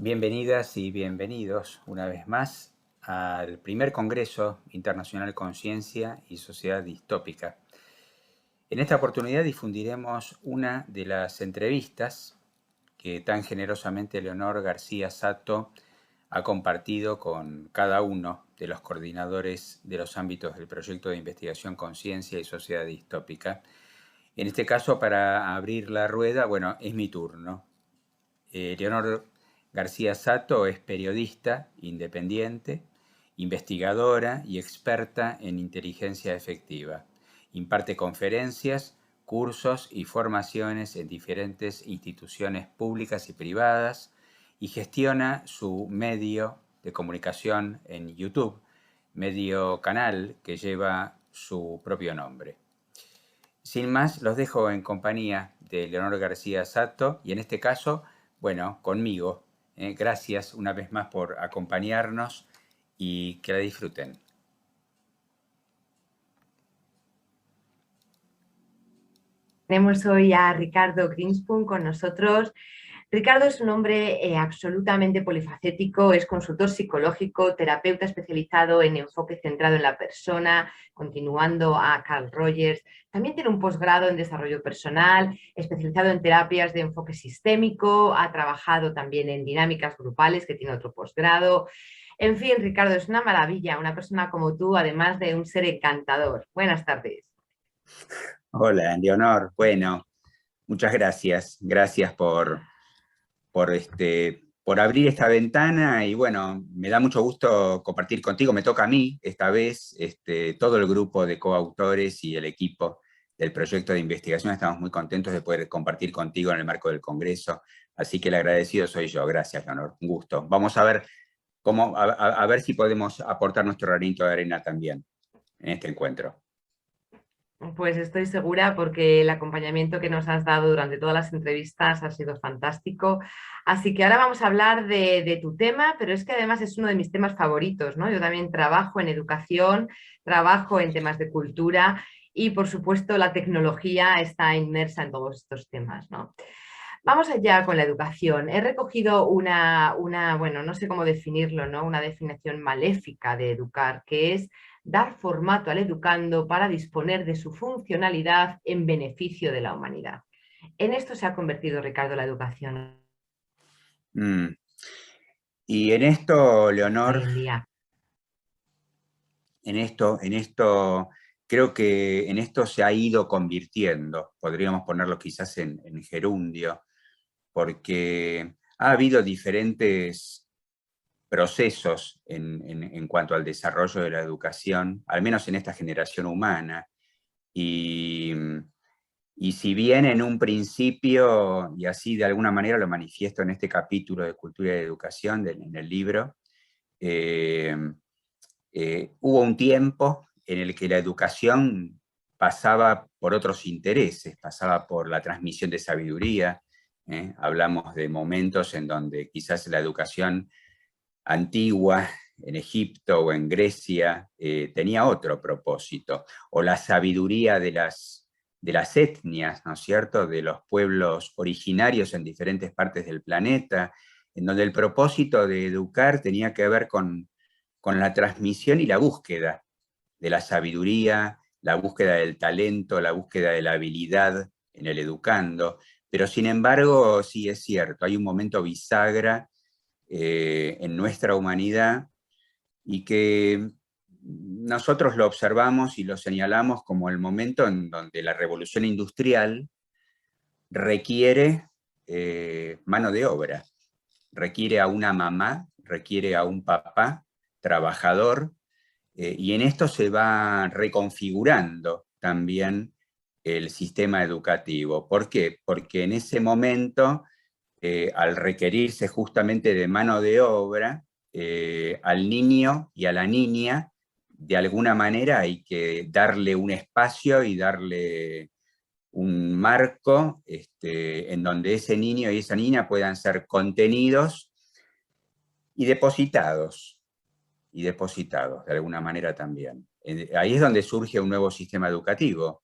Bienvenidas y bienvenidos una vez más al primer Congreso Internacional Conciencia y Sociedad Distópica. En esta oportunidad difundiremos una de las entrevistas que tan generosamente Leonor García Sato ha compartido con cada uno de los coordinadores de los ámbitos del proyecto de investigación Conciencia y Sociedad Distópica. En este caso, para abrir la rueda, bueno, es mi turno. Leonor García Sato es periodista independiente, investigadora y experta en inteligencia efectiva. Imparte conferencias, cursos y formaciones en diferentes instituciones públicas y privadas y gestiona su medio de comunicación en YouTube, medio canal que lleva su propio nombre. Sin más, los dejo en compañía de Leonor García Sato y en este caso, bueno, conmigo. Gracias una vez más por acompañarnos y que la disfruten. Tenemos hoy a Ricardo Greenspun con nosotros. Ricardo es un hombre absolutamente polifacético, es consultor psicológico, terapeuta especializado en enfoque centrado en la persona, continuando a Carl Rogers. También tiene un posgrado en desarrollo personal, especializado en terapias de enfoque sistémico, ha trabajado también en dinámicas grupales, que tiene otro posgrado. En fin, Ricardo, es una maravilla, una persona como tú, además de un ser encantador. Buenas tardes. Hola, Leonor. Bueno, muchas gracias. Gracias por abrir esta ventana y bueno, me da mucho gusto compartir contigo. Me toca a mí esta vez, todo el grupo de coautores y el equipo del proyecto de investigación. Estamos muy contentos de poder compartir contigo en el marco del Congreso. Así que el agradecido soy yo. Gracias, Leonor. Un gusto. Vamos a ver a ver si podemos aportar nuestro granito de arena también en este encuentro. Pues estoy segura porque el acompañamiento que nos has dado durante todas las entrevistas ha sido fantástico. Así que ahora vamos a hablar de tu tema, pero es que además es uno de mis temas favoritos, ¿no? Yo también trabajo en educación, trabajo en temas de cultura y por supuesto la tecnología está inmersa en todos estos temas, ¿no? Vamos allá con la educación. He recogido bueno, no sé cómo definirlo, ¿no? Una definición maléfica de educar, que es dar formato al educando para disponer de su funcionalidad en beneficio de la humanidad. En esto se ha convertido, Ricardo, la educación. Y en esto, Leonor, Hoy en día. en esto, creo que en esto se ha ido convirtiendo, podríamos ponerlo quizás en gerundio, porque ha habido diferentes procesos en cuanto al desarrollo de la educación, al menos en esta generación humana, y si bien en un principio, y así de alguna manera lo manifiesto en este capítulo de Cultura y Educación en el libro, hubo un tiempo en el que la educación pasaba por otros intereses, pasaba por la transmisión de sabiduría. Hablamos de momentos en donde quizás la educación antigua en Egipto o en Grecia tenía otro propósito, o la sabiduría de las etnias, ¿no es cierto?, de los pueblos originarios en diferentes partes del planeta, en donde el propósito de educar tenía que ver con la transmisión y la búsqueda de la sabiduría, la búsqueda del talento, la búsqueda de la habilidad en el educando. Pero sin embargo, sí es cierto, hay un momento bisagra en nuestra humanidad y que nosotros lo observamos y lo señalamos como el momento en donde la revolución industrial requiere mano de obra. requiere a una mamá, requiere a un papá trabajador, y en esto se va reconfigurando también el sistema educativo. ¿Por qué? Porque en ese momento, al requerirse justamente de mano de obra, al niño y a la niña, de alguna manera hay que darle un espacio y darle un marco en donde ese niño y esa niña puedan ser contenidos y depositados, de alguna manera también. Ahí es donde surge un nuevo sistema educativo,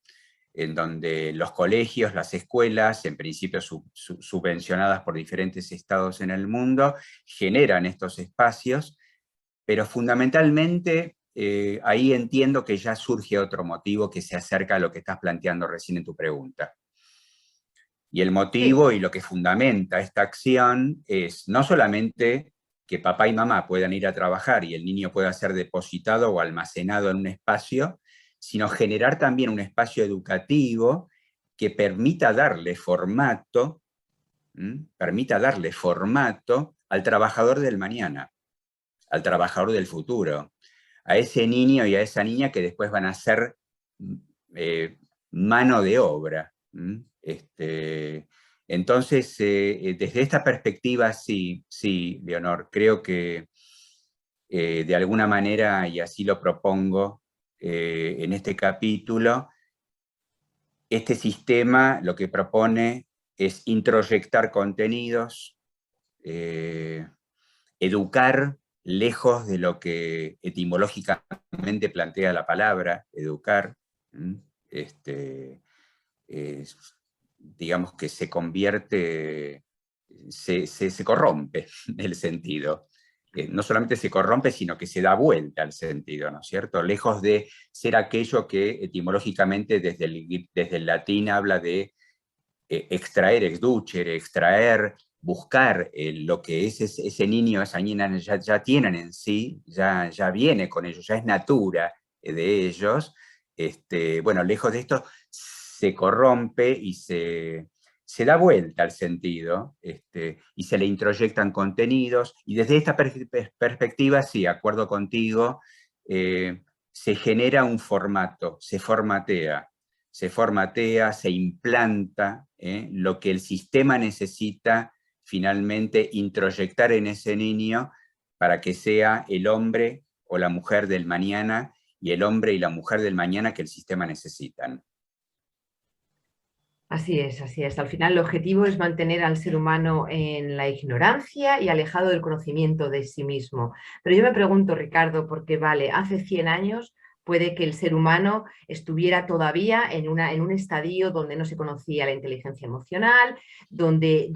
en donde los colegios, las escuelas, en principio subvencionadas por diferentes estados en el mundo, generan estos espacios, pero fundamentalmente ahí entiendo que ya surge otro motivo que se acerca a lo que estás planteando recién en tu pregunta. Y el Sí, motivo y lo que fundamenta esta acción es no solamente que papá y mamá puedan ir a trabajar y el niño pueda ser depositado o almacenado en un espacio, sino generar también un espacio educativo que permita darle formato al trabajador del mañana, al trabajador del futuro, a ese niño y a esa niña que después van a ser eh, mano de obra. Entonces, desde esta perspectiva, sí, sí, Leonor, creo que de alguna manera, y así lo propongo en este capítulo, este sistema lo que propone es introyectar contenidos, eh, educar lejos de lo que etimológicamente plantea la palabra, educar, este, digamos que se convierte, se corrompe el sentido. No solamente se corrompe, sino que se da vuelta al sentido, ¿no es cierto? Lejos de ser aquello que etimológicamente desde el latín habla de extraer, exducere, extraer, buscar lo que ese niño, esa niña ya tienen en sí, ya viene con ellos, ya es natura de ellos. Bueno, lejos de esto, se corrompe y se da vuelta al sentido, y se le introyectan contenidos, y desde esta perspectiva, sí, acuerdo contigo, se genera un formato, se implanta lo que el sistema necesita finalmente introyectar en ese niño para que sea el hombre o la mujer del mañana y el hombre y la mujer del mañana que el sistema necesitan. así es, así es. Al final el objetivo es mantener al ser humano en la ignorancia y alejado del conocimiento de sí mismo. Pero yo me pregunto, Ricardo, porque vale, hace 100 años puede que el ser humano estuviera todavía en un estadio donde no se conocía la inteligencia emocional, donde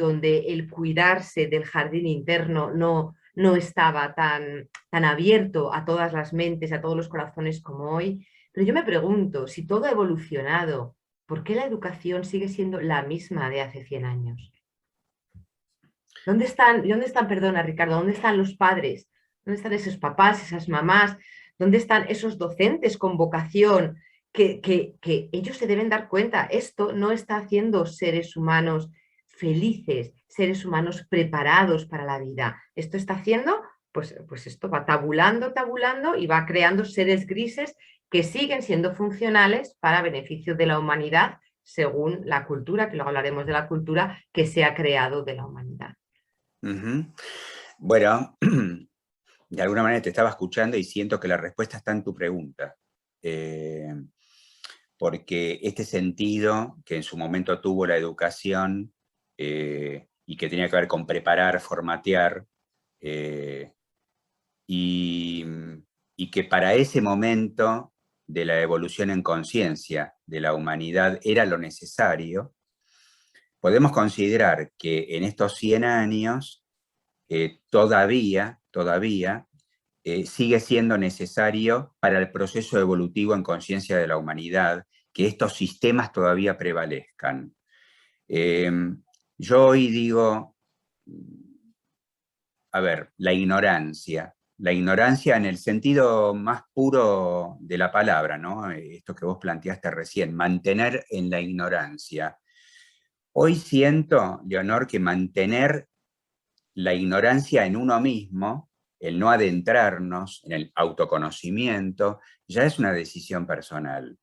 el cuidarse del jardín interno no estaba tan abierto a todas las mentes, a todos los corazones como hoy. Pero yo me pregunto, si todo ha evolucionado, ¿por qué la educación sigue siendo la misma de hace 100 años? Perdona, Ricardo, dónde están los padres? ¿Dónde están esos papás, esas mamás? ¿Dónde están esos docentes con vocación que ellos se deben dar cuenta? Esto no está haciendo seres humanos felices, seres humanos preparados para la vida. Esto está haciendo, pues esto va tabulando y va creando seres grises que siguen siendo funcionales para beneficio de la humanidad según la cultura, que luego hablaremos de la cultura que se ha creado de la humanidad. Ujú. Bueno, de alguna manera te estaba escuchando y siento que la respuesta está en tu pregunta. Eh, Porque este sentido que en su momento tuvo la educación, y que tenía que ver con preparar, formatear, eh, y, y que para ese momento de la evolución en conciencia de la humanidad era lo necesario, podemos considerar que en estos 100 años todavía sigue siendo necesario para el proceso evolutivo en conciencia de la humanidad que estos sistemas todavía prevalezcan. Eh, yo hoy digo, a ver, la ignorancia en el sentido más puro de la palabra, ¿no? Esto que vos planteaste recién, mantener en la ignorancia. Hoy siento, Leonor, que mantener la ignorancia en uno mismo, el no adentrarnos en el autoconocimiento, ya es una decisión personal,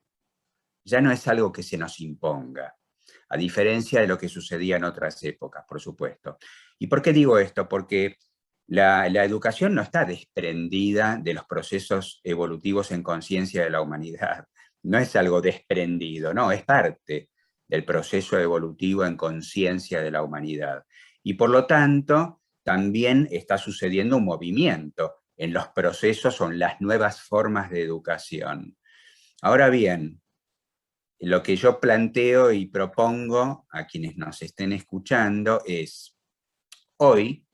ya no es algo que se nos imponga, a diferencia de lo que sucedía en otras épocas, por supuesto. ¿Y por qué digo esto? Porque la educación no está desprendida de los procesos evolutivos en conciencia de la humanidad, no es algo desprendido, no, es parte del proceso evolutivo en conciencia de la humanidad. Y por lo tanto, también está sucediendo un movimiento en los procesos o en las nuevas formas de educación. Ahora bien, lo que yo planteo y propongo a quienes nos estén escuchando es, hoy,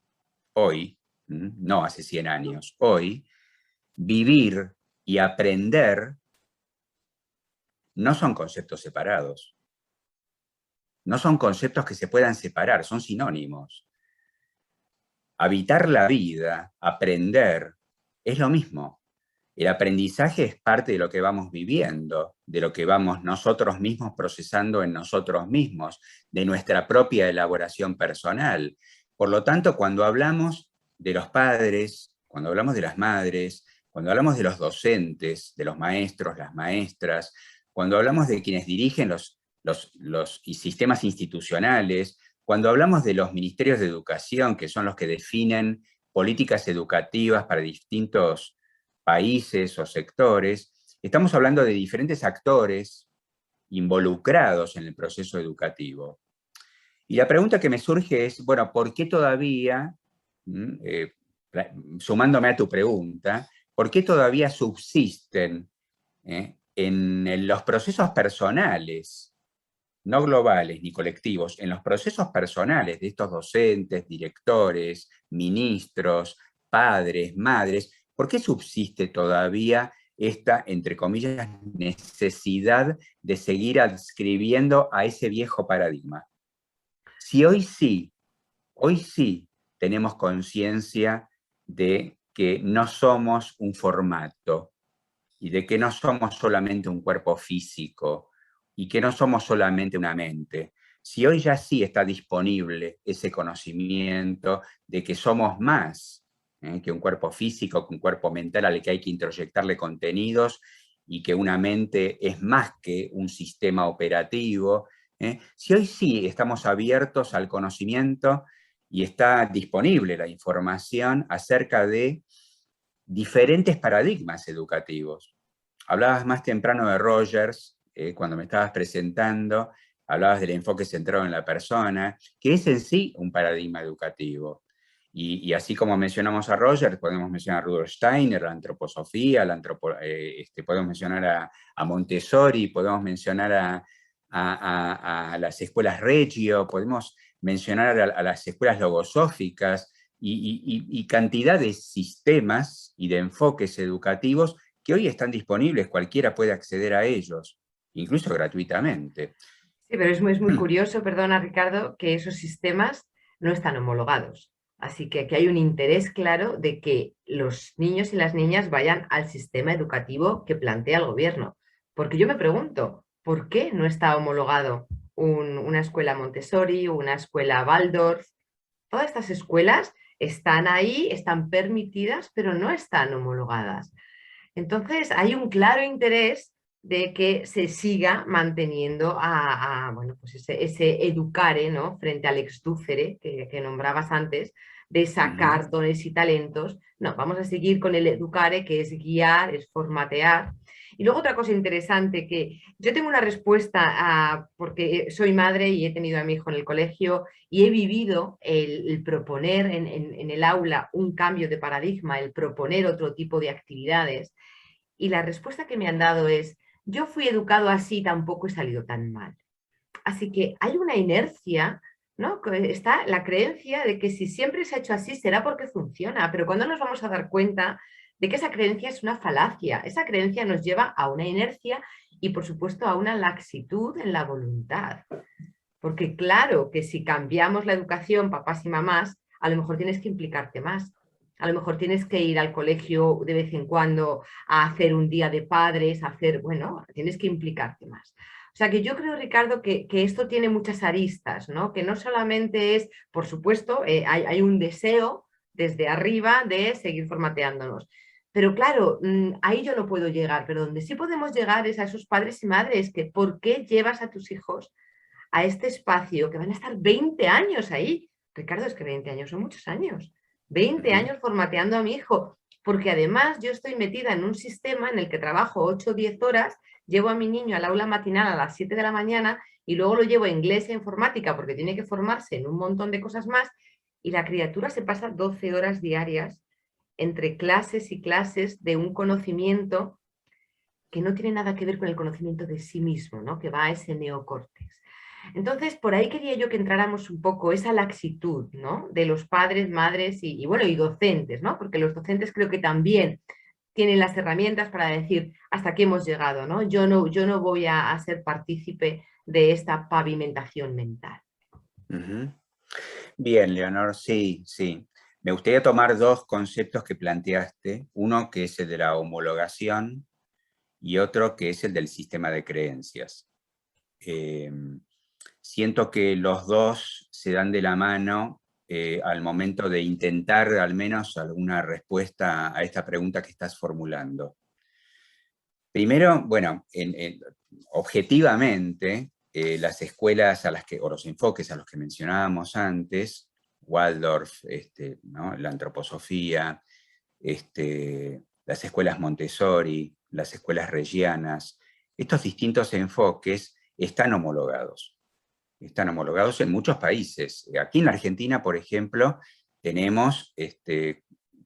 no hace 100 años, hoy, vivir y aprender no son conceptos separados, no son conceptos que se puedan separar, son sinónimos. Habitar la vida, aprender, es lo mismo. El aprendizaje es parte de lo que vamos viviendo, de lo que vamos nosotros mismos procesando en nosotros mismos, de nuestra propia elaboración personal. Por lo tanto, cuando hablamos de los padres, cuando hablamos de las madres, cuando hablamos de los docentes, de los maestros, las maestras, cuando hablamos de quienes dirigen los sistemas institucionales, cuando hablamos de los ministerios de educación, que son los que definen políticas educativas para distintos países o sectores, estamos hablando de diferentes actores involucrados en el proceso educativo. Y la pregunta que me surge es, bueno, ¿por qué todavía, sumándome a tu pregunta, por qué todavía subsisten en los procesos personales, no globales ni colectivos, en los procesos personales de estos docentes, directores, ministros, padres, madres, ¿por qué subsiste todavía esta, entre comillas, necesidad de seguir adscribiendo a ese viejo paradigma? Si hoy sí tenemos conciencia de que no somos un formato y de que no somos solamente un cuerpo físico y que no somos solamente una mente. Si hoy ya sí está disponible ese conocimiento de que somos más que un cuerpo físico, que un cuerpo mental al que hay que introyectarle contenidos y que una mente es más que un sistema operativo, si hoy sí estamos abiertos al conocimiento y está disponible la información acerca de diferentes paradigmas educativos. Hablabas más temprano de Rogers, cuando me estabas presentando, hablabas del enfoque centrado en la persona, que es en sí un paradigma educativo. Y así como mencionamos a Rogers, podemos mencionar a Rudolf Steiner, la antroposofía, podemos mencionar a Montessori, podemos mencionar a las escuelas Reggio, podemos mencionar a las escuelas logosóficas, y cantidad de sistemas y de enfoques educativos que hoy están disponibles, cualquiera puede acceder a ellos, incluso gratuitamente. Sí, pero es muy curioso, perdona Ricardo, que esos sistemas no están homologados. Así que aquí hay un interés claro de que los niños y las niñas vayan al sistema educativo que plantea el gobierno. Porque yo me pregunto, ¿por qué no está homologado una escuela Montessori, una escuela Waldorf? Todas estas escuelas están ahí, están permitidas, pero no están homologadas. Entonces, hay un claro interés de que se siga manteniendo bueno, pues ese educare, ¿no? Frente al exducere que nombrabas antes, de sacar dones y talentos. No, vamos a seguir con el educare, que es guiar, es formatear. Y luego otra cosa interesante, que yo tengo una respuesta porque soy madre y he tenido a mi hijo en el colegio y he vivido el proponer en el aula un cambio de paradigma, el proponer otro tipo de actividades. Y la respuesta que me han dado es, yo fui educado así, tampoco he salido tan mal. Así que hay una inercia, ¿no? Está la creencia de que si siempre se ha hecho así será porque funciona, pero ¿cuándo nos vamos a dar cuenta de que esa creencia es una falacia? Esa creencia nos lleva a una inercia y, por supuesto, a una laxitud en la voluntad. Porque claro que si cambiamos la educación, papás y mamás, a lo mejor tienes que implicarte más. a lo mejor tienes que ir al colegio de vez en cuando a hacer un día de padres, a hacer, bueno, tienes que implicarte más. O sea que yo creo, Ricardo, que esto tiene muchas aristas, ¿no? Que no solamente es, por supuesto, hay un deseo desde arriba de seguir formateándonos. Pero claro, ahí yo no puedo llegar, pero donde sí podemos llegar es a esos padres y madres que ¿por qué llevas a tus hijos a este espacio que van a estar 20 años ahí? Ricardo, es que 20 años son muchos años. 20 años formateando a mi hijo, porque además yo estoy metida en un sistema en el que trabajo 8 o 10 horas, llevo a mi niño al aula matinal a las 7 de la mañana y luego lo llevo a inglés e informática porque tiene que formarse en un montón de cosas más y la criatura se pasa 12 horas diarias entre clases y clases de un conocimiento que no tiene nada que ver con el conocimiento de sí mismo, ¿no? Que va a ese neocórtex. Entonces, por ahí quería yo que entráramos un poco esa laxitud, ¿no? De los padres, madres bueno, y docentes, ¿no? Porque los docentes creo que también tienen las herramientas para decir hasta aquí hemos llegado, ¿no? Yo no voy a ser partícipe de esta pavimentación mental. Ujú. Bien, Leonor, sí, sí. Me gustaría tomar dos conceptos que planteaste, uno que es el de la homologación y otro que es el del sistema de creencias. Eh, Siento que los dos se dan de la mano al momento de intentar al menos alguna respuesta a esta pregunta que estás formulando. Primero, bueno, objetivamente, las escuelas o los enfoques a los que mencionábamos antes, Waldorf, ¿no? La antroposofía, las escuelas Montessori, las escuelas regianas, estos distintos enfoques están homologados. Están homologados en muchos países. Aquí en la Argentina, por ejemplo, tenemos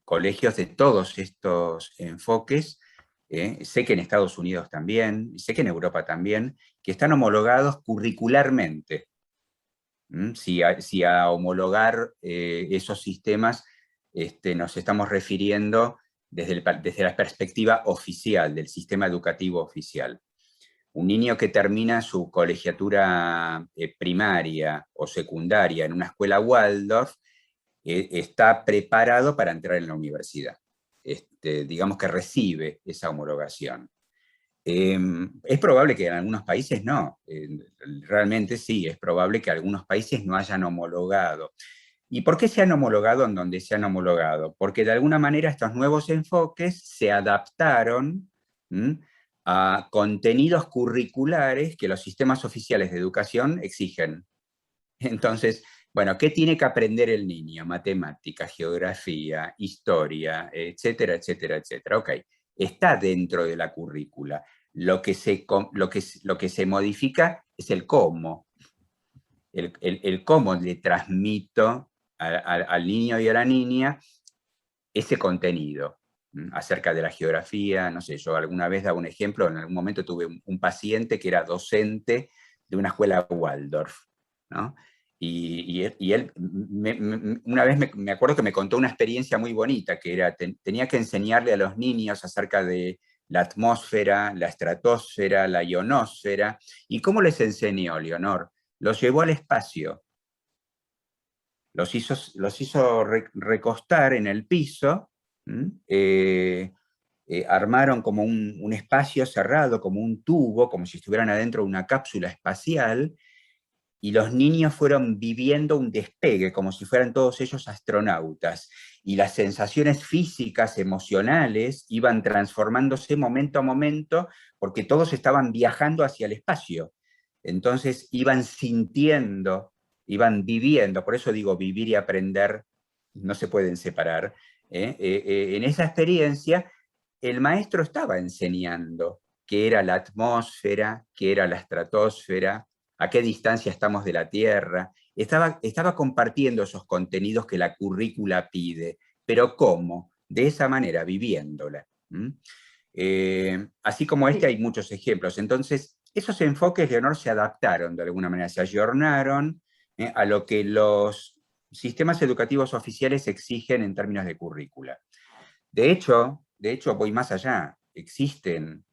colegios de todos estos enfoques. Sé que en Estados Unidos también, y sé que en Europa también, que están homologados curricularmente. Si a homologar esos sistemas nos estamos refiriendo desde la perspectiva oficial, del sistema educativo oficial. Un niño que termina su colegiatura primaria o secundaria en una escuela Waldorf está preparado para entrar en la universidad. Digamos que recibe esa homologación. Es probable que en algunos países no. Realmente sí, es probable que algunos países no hayan homologado. ¿Y por qué se han homologado en donde se han homologado? Porque de alguna manera estos nuevos enfoques se adaptaron a contenidos curriculares que los sistemas oficiales de educación exigen. Entonces, bueno, ¿qué tiene que aprender el niño? Matemática, geografía, historia, etcétera, etcétera, etcétera. Ok, está dentro de la currícula. Lo que se modifica es el cómo. El cómo le transmito al niño y a la niña ese contenido acerca de la geografía. No sé, yo alguna vez daba un ejemplo, en algún momento tuve un paciente que era docente de una escuela Waldorf, ¿no? Y él una vez me acuerdo que me contó una experiencia muy bonita, que era, tenía que enseñarle a los niños acerca de la atmósfera, la estratosfera, la ionosfera. ¿Y cómo les enseñó, Leonor? Los llevó al espacio, los hizo recostar en el piso, armaron como un espacio cerrado, como un tubo, como si estuvieran adentro de una cápsula espacial, y los niños fueron viviendo un despegue, como si fueran todos ellos astronautas, y las sensaciones físicas, emocionales, iban transformándose momento a momento, porque todos estaban viajando hacia el espacio. Entonces iban sintiendo, iban viviendo, por eso digo, vivir y aprender no se pueden separar. En esa experiencia, el maestro estaba enseñando qué era la atmósfera, qué era la estratosfera, a qué distancia estamos de la Tierra. Estaba compartiendo esos contenidos que la currícula pide, pero ¿cómo? De esa manera, viviéndola. Así como Sí. hay muchos ejemplos. Entonces, esos enfoques, Leonor, se adaptaron de alguna manera, se ayornaron a lo que los sistemas educativos oficiales exigen en términos de currícula. De hecho, voy más allá. Existen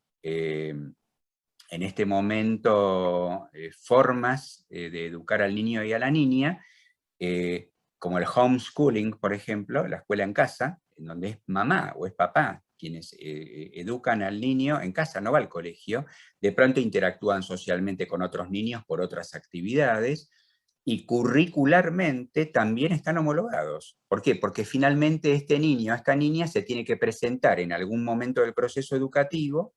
en este momento formas de educar al niño y a la niña, como el homeschooling, por ejemplo, la escuela en casa, en donde es mamá o es papá quienes educan al niño en casa, no va al colegio, de pronto interactúan socialmente con otros niños por otras actividades, y curricularmente también están homologados. ¿Por qué? Porque finalmente este niño, esta niña, se tiene que presentar en algún momento del proceso educativo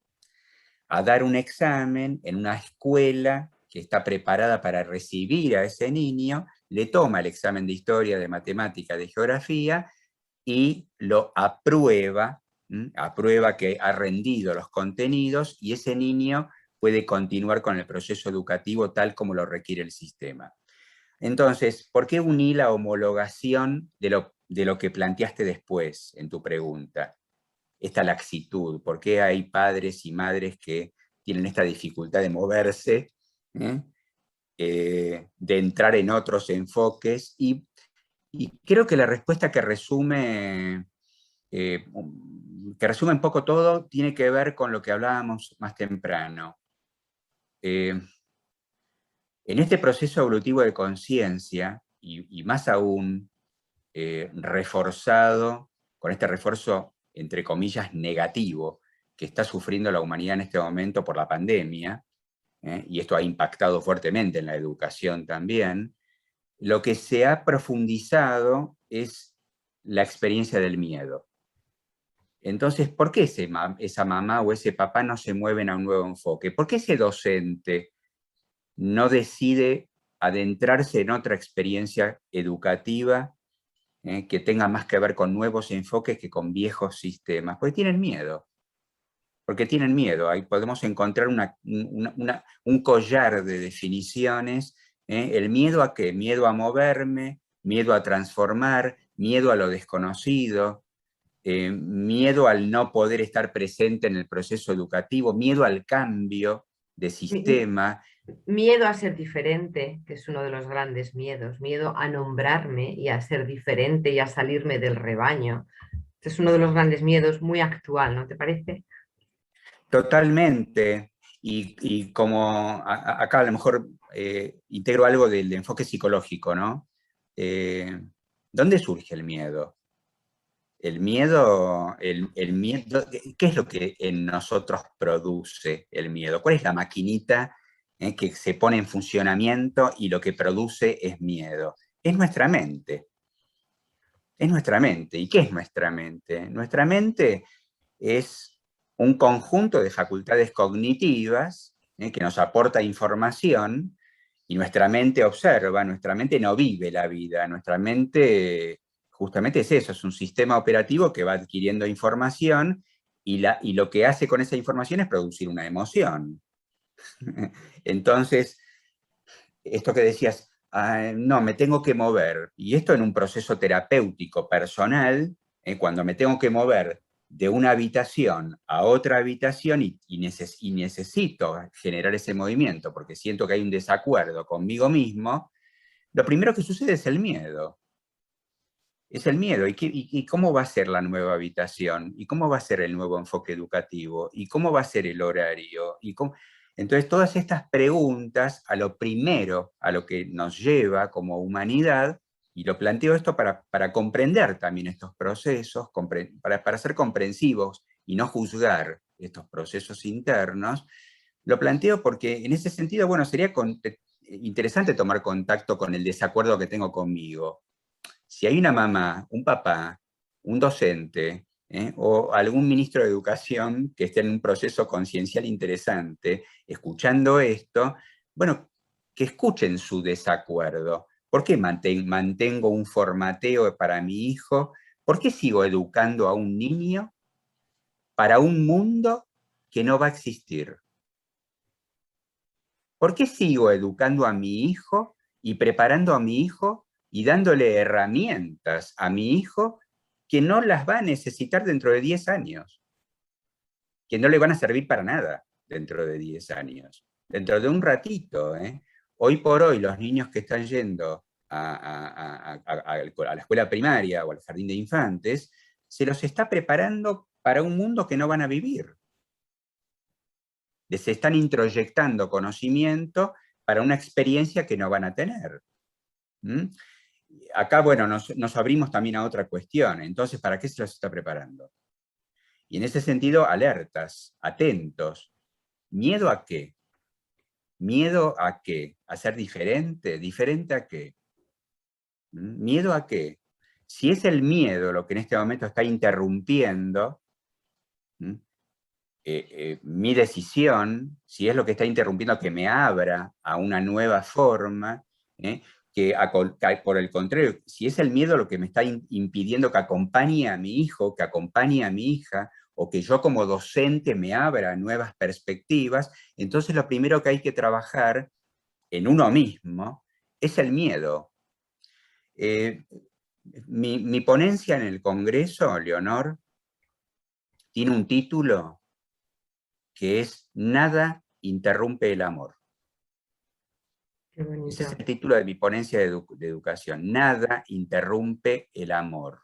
a dar un examen en una escuela que está preparada para recibir a ese niño, le toma el examen de historia, de matemática, de geografía, y lo aprueba, aprueba que ha rendido los contenidos, y ese niño puede continuar con el proceso educativo tal como lo requiere el sistema. Entonces, ¿por qué uní la homologación de lo que planteaste después en tu pregunta? Esta laxitud, ¿por qué hay padres y madres que tienen esta dificultad de moverse, ¿eh? De entrar en otros enfoques? Y creo que la respuesta que resume un poco todo, tiene que ver con lo que hablábamos más temprano. En este proceso evolutivo de conciencia, y más aún reforzado, con este refuerzo, entre comillas, negativo, que está sufriendo la humanidad en este momento por la pandemia, y esto ha impactado fuertemente en la educación también, lo que se ha profundizado es la experiencia del miedo. Entonces, ¿por qué esa mamá o ese papá no se mueven a un nuevo enfoque? ¿Por qué ese docente no decide adentrarse en otra experiencia educativa que tenga más que ver con nuevos enfoques que con viejos sistemas? Porque tienen miedo. Porque tienen miedo. Ahí podemos encontrar un collar de definiciones. ¿El miedo a qué? Miedo a moverme, miedo a transformar, miedo a lo desconocido, miedo al no poder estar presente en el proceso educativo, miedo al cambio de Mi- sistema. Miedo a ser diferente, que es uno de los grandes miedos, miedo a nombrarme y a ser diferente y a salirme del rebaño. Este es uno de los grandes miedos muy actual, ¿no te parece? Totalmente. Y como acá a lo mejor integro algo del enfoque psicológico, ¿no? Eh, ¿Dónde surge el miedo? El miedo, ¿qué es lo que en nosotros produce el miedo? ¿Cuál es la maquinita que se pone en funcionamiento y lo que produce es miedo? Es nuestra mente. Es nuestra mente. ¿Y qué es nuestra mente? Nuestra mente es un conjunto de facultades cognitivas que nos aporta información, y nuestra mente observa, nuestra mente no vive la vida, nuestra mente justamente es eso, es un sistema operativo que va adquiriendo información, y lo que hace con esa información es producir una emoción. Entonces, esto que decías, no, me tengo que mover, y esto en un proceso terapéutico personal, cuando me tengo que mover de una habitación a otra habitación, y necesito generar ese movimiento porque siento que hay un desacuerdo conmigo mismo, lo primero que sucede es el miedo. Es el miedo. ¿Y cómo va a ser la nueva habitación? ¿Y cómo va a ser el nuevo enfoque educativo? ¿Y cómo va a ser el horario? Entonces, todas estas preguntas, a lo primero, a lo que nos lleva como humanidad, y lo planteo esto para comprender también estos procesos, para ser comprensivos y no juzgar estos procesos internos, lo planteo porque en ese sentido, bueno, sería interesante tomar contacto con el desacuerdo que tengo conmigo. Si hay una mamá, un papá, un docente, o algún ministro de educación que esté en un proceso conciencial interesante, escuchando esto, bueno, que escuchen su desacuerdo. ¿Por qué mantengo un formateo para mi hijo? ¿Por qué sigo educando a un niño para un mundo que no va a existir? ¿Por qué sigo educando a mi hijo y preparando a mi hijo y dándole herramientas a mi hijo que no las va a necesitar dentro de 10 años, que no le van a servir para nada dentro de 10 años, dentro de un ratito? Hoy por hoy los niños que están yendo a la escuela primaria o al jardín de infantes, se los está preparando para un mundo que no van a vivir. Les están introyectando conocimiento para una experiencia que no van a tener. ¿Mm? acá, bueno, nos abrimos también a otra cuestión. Entonces, ¿para qué se los está preparando? Y en ese sentido, alertas, atentos. ¿Miedo a qué? ¿Miedo a qué? ¿A ser diferente? ¿Diferente a qué? ¿Miedo a qué? Si es el miedo lo que en este momento está interrumpiendo mi decisión, si es lo que está interrumpiendo que me abra a una nueva forma, que por el contrario, si es el miedo lo que me está impidiendo que acompañe a mi hijo, que acompañe a mi hija, o que yo como docente me abra a nuevas perspectivas, entonces lo primero que hay que trabajar en uno mismo es el miedo. Mi ponencia en el Congreso, Leonor, tiene un título que es Nada interrumpe el amor. Qué Ese es bonito. el título de mi ponencia de educación. Nada interrumpe el amor.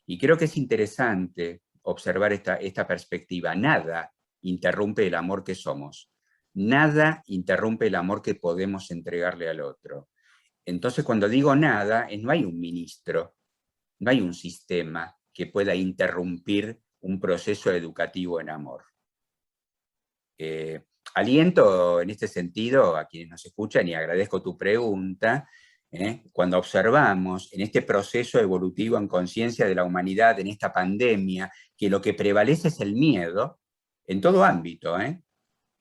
Y creo que es interesante observar esta perspectiva. Nada interrumpe el amor que somos. Nada interrumpe el amor que podemos entregarle al otro. Entonces, cuando digo nada, no hay un ministro, no hay un sistema que pueda interrumpir un proceso educativo en amor. Aliento en este sentido a quienes nos escuchan y agradezco tu pregunta. Cuando observamos en este proceso evolutivo en conciencia de la humanidad, en esta pandemia, que lo que prevalece es el miedo, en todo ámbito, en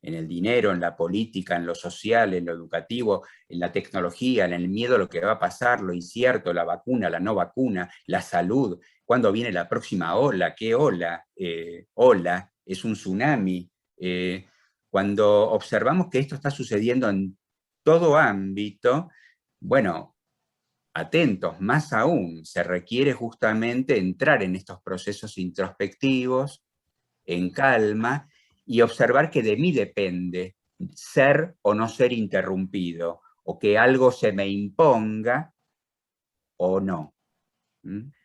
el dinero, en la política, en lo social, en lo educativo, en la tecnología, en el miedo a lo que va a pasar, lo incierto, la vacuna, la no vacuna, la salud, cuándo viene la próxima ola, qué ola, ola, es un tsunami. Cuando observamos que esto está sucediendo en todo ámbito, bueno, atentos, más aún, se requiere justamente entrar en estos procesos introspectivos, en calma, y observar que de mí depende ser o no ser interrumpido, o que algo se me imponga o no.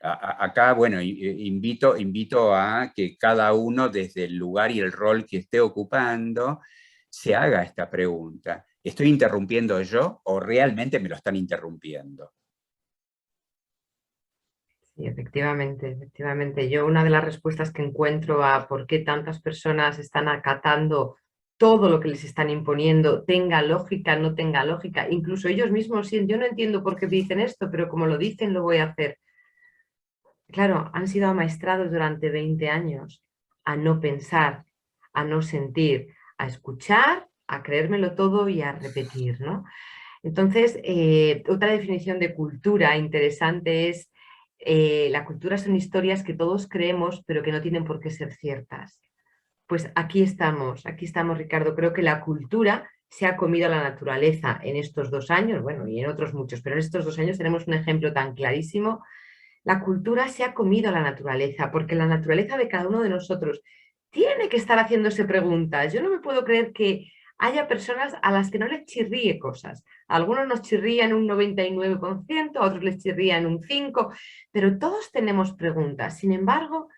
Acá, bueno, invito a que cada uno desde el lugar y el rol que esté ocupando se haga esta pregunta. ¿Estoy interrumpiendo yo o realmente me lo están interrumpiendo? Sí, efectivamente, efectivamente. Yo una de las respuestas que encuentro a por qué tantas personas están acatando todo lo que les están imponiendo, tenga lógica, no tenga lógica, incluso ellos mismos, sí, yo no entiendo por qué dicen esto, pero como lo dicen, lo voy a hacer. Claro, han sido amaestrados durante 20 años a no pensar, a no sentir, a escuchar, a creérmelo todo y a repetir, ¿no? Entonces, otra definición de cultura interesante es, la cultura son historias que todos creemos, pero que no tienen por qué ser ciertas. Pues aquí estamos, Ricardo. Creo que la cultura se ha comido a la naturaleza en estos 2 años, bueno, y en otros muchos, pero en estos 2 años tenemos un ejemplo tan clarísimo. La cultura se ha comido a la naturaleza, porque la naturaleza de cada uno de nosotros tiene que estar haciéndose preguntas. Yo no me puedo creer que haya personas a las que no les chirríe cosas. A algunos nos chirrían un 99%, a otros les chirrían un 5%, pero todos tenemos preguntas. Sin embargo,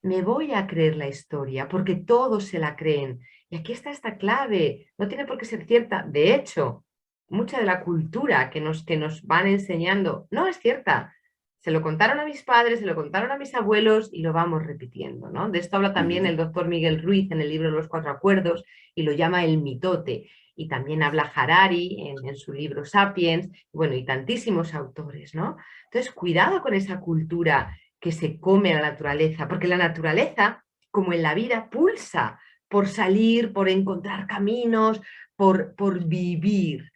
me voy a creer la historia porque todos se la creen. Y aquí está esta clave, no tiene por qué ser cierta. De hecho, mucha de la cultura que nos van enseñando no es cierta. Se lo contaron a mis padres, se lo contaron a mis abuelos y lo vamos repitiendo, ¿no? De esto habla Uh también -huh. el doctor Miguel Ruiz en el libro Los Cuatro Acuerdos y lo llama el mitote. Y también habla Harari en su libro Sapiens, bueno, y tantísimos autores, ¿no? Entonces, cuidado con esa cultura que se come a la naturaleza, porque la naturaleza, como en la vida, pulsa por salir, por encontrar caminos, por vivir.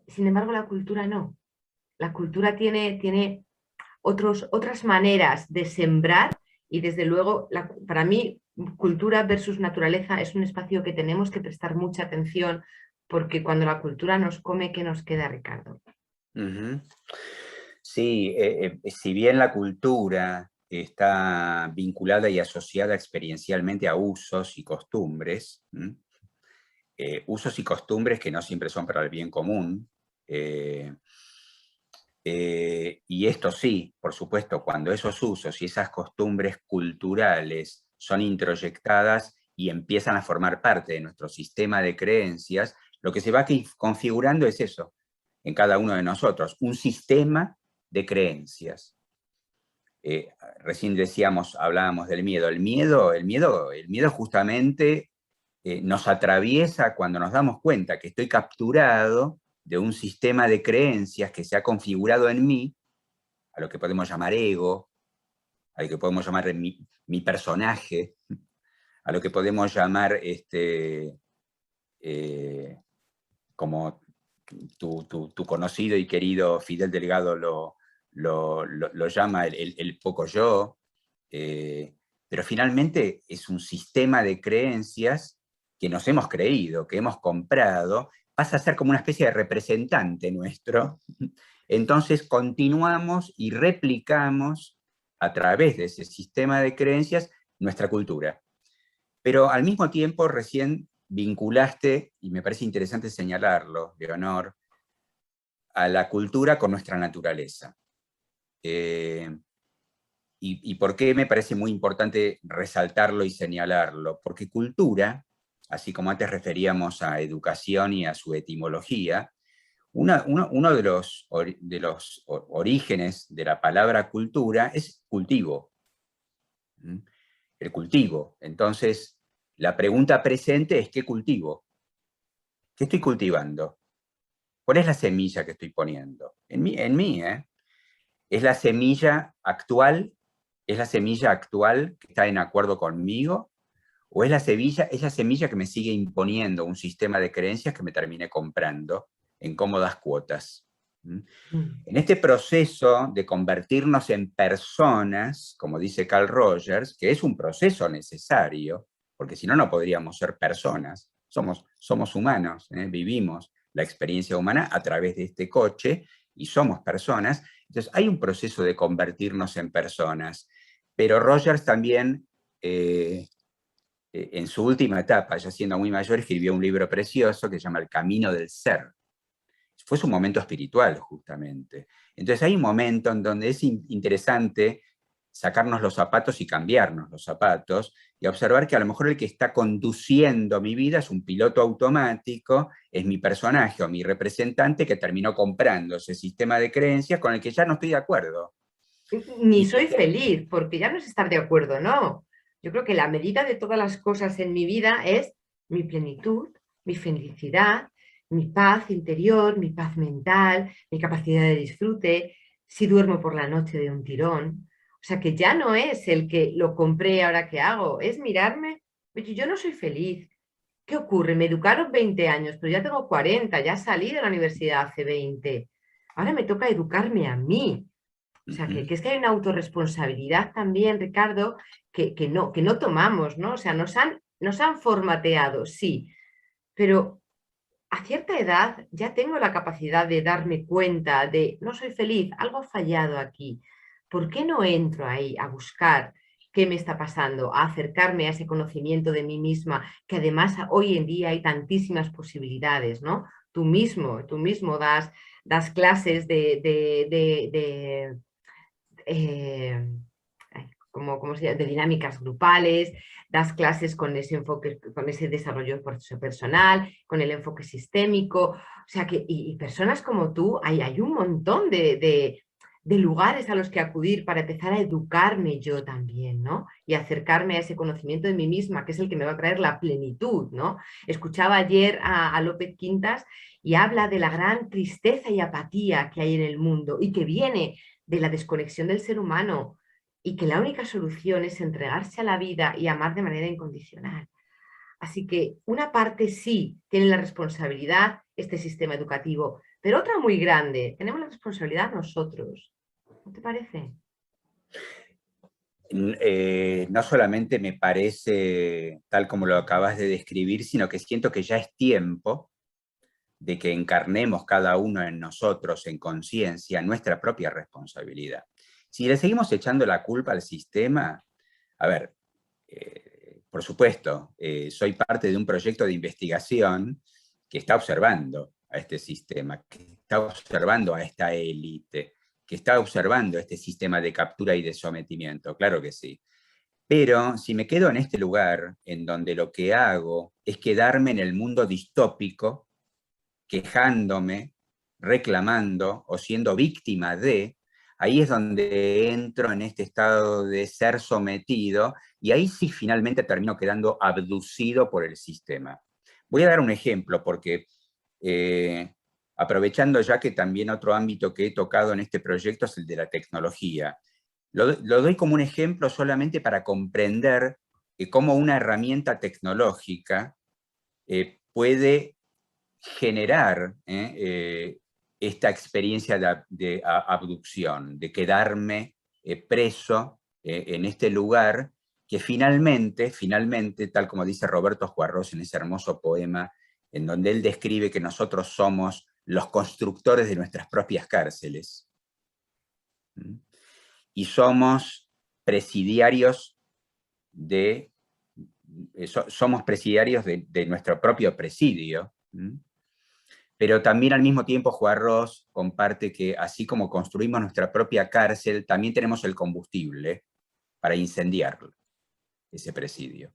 Sin embargo, la cultura no. La cultura tiene otras maneras de sembrar y desde luego, para mí, cultura versus naturaleza es un espacio que tenemos que prestar mucha atención porque cuando la cultura nos come, ¿qué nos queda, Ricardo? Uh -huh. Sí, si bien la cultura está vinculada y asociada experiencialmente a usos y costumbres, usos y costumbres que no siempre son para el bien común, eh, y esto sí, por supuesto, cuando esos usos y esas costumbres culturales son introyectadas y empiezan a formar parte de nuestro sistema de creencias, lo que se va configurando es eso, en cada uno de nosotros, un sistema de creencias. Recién hablábamos del miedo. El miedo justamente nos atraviesa cuando nos damos cuenta que estoy capturado de un sistema de creencias que se ha configurado en mí, a lo que podemos llamar ego, a lo que podemos llamar mi personaje, a lo que podemos llamar como tu conocido y querido Fidel Delgado lo llama el poco yo, pero finalmente es un sistema de creencias que nos hemos creído, que hemos comprado, pasa a ser como una especie de representante nuestro. Entonces continuamos y replicamos a través de ese sistema de creencias nuestra cultura. Pero al mismo tiempo recién vinculaste, y me parece interesante señalarlo, Leonor, a la cultura con nuestra naturaleza. ¿Y por qué me parece muy importante resaltarlo y señalarlo? Porque cultura, así como antes referíamos a educación y a su etimología, uno de los orígenes de la palabra cultura es cultivo. El cultivo. Entonces, la pregunta presente es: ¿qué cultivo? ¿Qué estoy cultivando? ¿Cuál es la semilla que estoy poniendo? En mí, ¿eh? ¿Es la semilla actual? ¿Es la semilla actual que está en acuerdo conmigo? ¿O es esa semilla que me sigue imponiendo un sistema de creencias que me terminé comprando en cómodas cuotas? En este proceso de convertirnos en personas, como dice Carl Rogers, que es un proceso necesario, porque si no, no podríamos ser personas. Somos humanos, vivimos la experiencia humana a través de este coche y somos personas. Entonces hay un proceso de convertirnos en personas. Pero Rogers también, en su última etapa, ya siendo muy mayor, escribió un libro precioso que se llama El Camino del Ser. Fue su momento espiritual, justamente. Entonces hay un momento en donde es interesante sacarnos los zapatos y cambiarnos los zapatos y observar que a lo mejor el que está conduciendo mi vida es un piloto automático, es mi personaje o mi representante que terminó comprando ese sistema de creencias con el que ya no estoy de acuerdo. Ni Y soy feliz, porque ya no es estar de acuerdo, no. Yo creo que la medida de todas las cosas en mi vida es mi plenitud, mi felicidad, mi paz interior, mi paz mental, mi capacidad de disfrute, si duermo por la noche de un tirón. O sea que ya no es el que lo compré, ahora qué hago, es mirarme, oye, yo no soy feliz. ¿Qué ocurre? Me educaron 20 años, pero ya tengo 40, ya salí de la universidad hace 20. Ahora me toca educarme a mí. O sea, que es que hay una autorresponsabilidad también, Ricardo, que no tomamos, ¿no? O sea, nos han formateado, sí, pero a cierta edad ya tengo la capacidad de darme cuenta de no soy feliz, algo ha fallado aquí. ¿Por qué no entro ahí a buscar qué me está pasando, a acercarme a ese conocimiento de mí misma, que además hoy en día hay tantísimas posibilidades, ¿no? Tú mismo das clases eh, como se llama, de dinámicas grupales, das clases con ese enfoque, con ese desarrollo personal, con el enfoque sistémico, o sea que, y personas como tú, hay un montón de lugares a los que acudir para empezar a educarme yo también, ¿no? Y acercarme a ese conocimiento de mí misma, que es el que me va a traer la plenitud, ¿no? Escuchaba ayer a López Quintas y habla de la gran tristeza y apatía que hay en el mundo y que viene de la desconexión del ser humano y que la única solución es entregarse a la vida y amar de manera incondicional. Así que una parte sí tiene la responsabilidad este sistema educativo, pero otra muy grande, tenemos la responsabilidad nosotros. ¿No te parece? No solamente me parece tal como lo acabas de describir, sino que siento que ya es tiempo de que encarnemos cada uno en nosotros, en conciencia, nuestra propia responsabilidad. Si le seguimos echando la culpa al sistema, a ver, por supuesto, soy parte de un proyecto de investigación que está observando a este sistema, que está observando a esta élite, que está observando este sistema de captura y de sometimiento, claro que sí. Pero si me quedo en este lugar, en donde lo que hago es quedarme en el mundo distópico, quejándome reclamando o siendo víctima de, ahí es donde entro en este estado de ser sometido y ahí sí finalmente termino quedando abducido por el sistema. Voy a dar un ejemplo porque aprovechando ya que también otro ámbito que he tocado en este proyecto es el de la tecnología. Lo doy como un ejemplo solamente para comprender cómo una herramienta tecnológica puede generar esta experiencia de abducción, de quedarme preso en este lugar que finalmente, tal como dice Roberto Juarros en ese hermoso poema, en donde él describe que nosotros somos los constructores de nuestras propias cárceles. ¿Mm? Y somos presidiarios somos presidiarios de nuestro propio presidio. ¿Mm? Pero también al mismo tiempo Juarros comparte que así como construimos nuestra propia cárcel, también tenemos el combustible para incendiar ese presidio.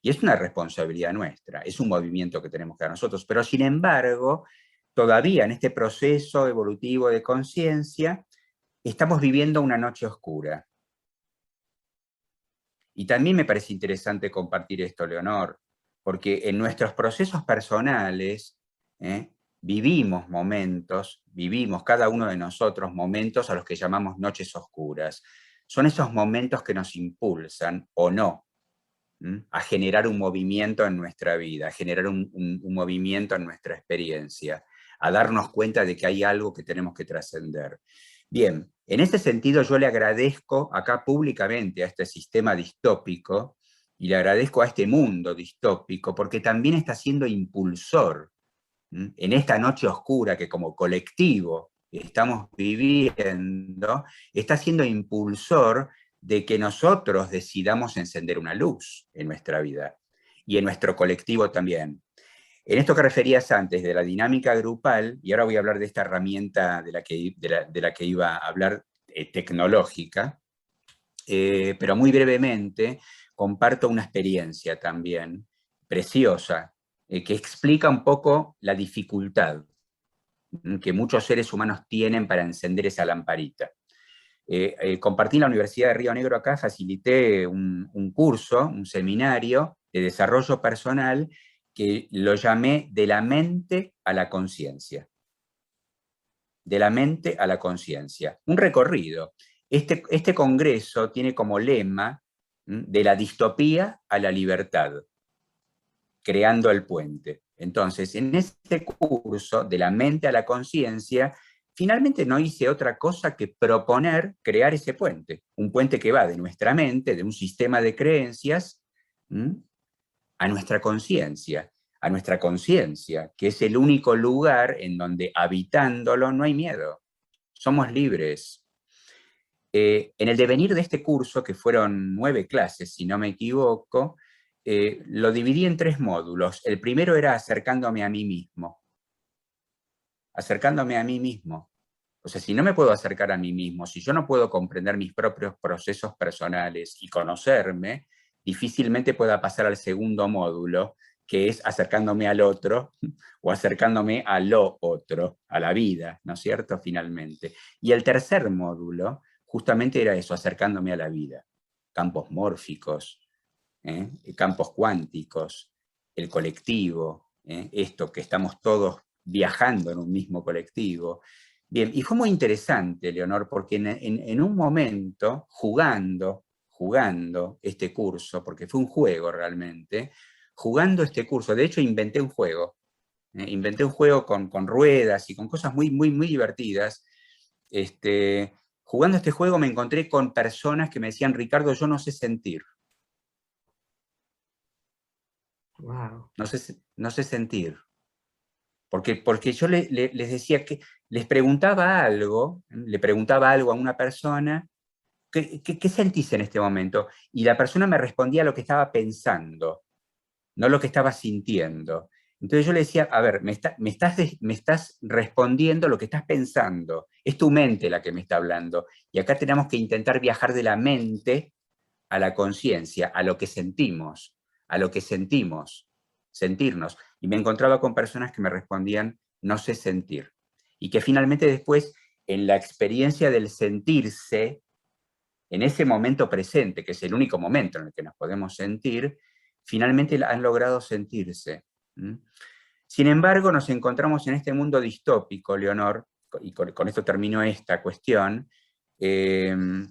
Y es una responsabilidad nuestra, es un movimiento que tenemos que dar nosotros, pero sin embargo, todavía en este proceso evolutivo de conciencia, estamos viviendo una noche oscura. Y también me parece interesante compartir esto, Leonor, porque en nuestros procesos personales vivimos cada uno de nosotros momentos a los que llamamos noches oscuras. Son esos momentos que nos impulsan o no a generar un movimiento en nuestra vida, a generar un movimiento en nuestra experiencia, a darnos cuenta de que hay algo que tenemos que trascender. Bien, en ese sentido yo le agradezco acá públicamente a este sistema distópico y le agradezco a este mundo distópico porque también está siendo impulsor en esta noche oscura que como colectivo estamos viviendo, está siendo impulsor de que nosotros decidamos encender una luz en nuestra vida y en nuestro colectivo también. En esto que referías antes de la dinámica grupal, y ahora voy a hablar de esta herramienta de la que iba a hablar tecnológica, pero muy brevemente comparto una experiencia también preciosa que explica un poco la dificultad que muchos seres humanos tienen para encender esa lamparita. Compartí en la Universidad de Río Negro acá, facilité un curso, un seminario de desarrollo personal que lo llamé de la mente a la conciencia. De la mente a la conciencia. Un recorrido. Este congreso tiene como lema de la distopía a la libertad, creando el puente. Entonces, en este curso, de la mente a la conciencia, finalmente no hice otra cosa que proponer crear ese puente. Un puente que va de nuestra mente, de un sistema de creencias, a nuestra conciencia, que es el único lugar en donde habitándolo no hay miedo. Somos libres. En el devenir de este curso, que fueron 9 clases, si no me equivoco, lo dividí en 3 módulos. El primero era acercándome a mí mismo. Acercándome a mí mismo. O sea, si no me puedo acercar a mí mismo, si yo no puedo comprender mis propios procesos personales y conocerme, difícilmente pueda pasar al segundo módulo, que es acercándome al otro o acercándome a lo otro, a la vida, ¿no es cierto? Finalmente. Y el tercer módulo justamente era eso, acercándome a la vida. Campos mórficos, campos cuánticos, el colectivo, esto que estamos todos viajando en un mismo colectivo. Bien, y fue muy interesante, Leonor, porque en un momento, jugando este curso, porque fue un juego realmente, jugando este curso, de hecho inventé un juego con ruedas y con cosas muy divertidas. Jugando este juego me encontré con personas que me decían, Ricardo, yo no sé sentir. Wow. No sé sentir. Porque yo les decía que les preguntaba algo, le preguntaba algo a una persona, ¿qué sentís en este momento? Y la persona me respondía lo que estaba pensando, no lo que estaba sintiendo. Entonces yo le decía, a ver, me estás respondiendo lo que estás pensando, es tu mente la que me está hablando. Y acá tenemos que intentar viajar de la mente a la conciencia, a lo que sentimos, sentirnos. Y me encontraba con personas que me respondían, no sé sentir. y que finalmente después, en la experiencia del sentirse, en ese momento presente, que es el único momento en el que nos podemos sentir, finalmente han logrado sentirse. Sin embargo, nos encontramos en este mundo distópico, Leonor, y con esto termino esta cuestión, que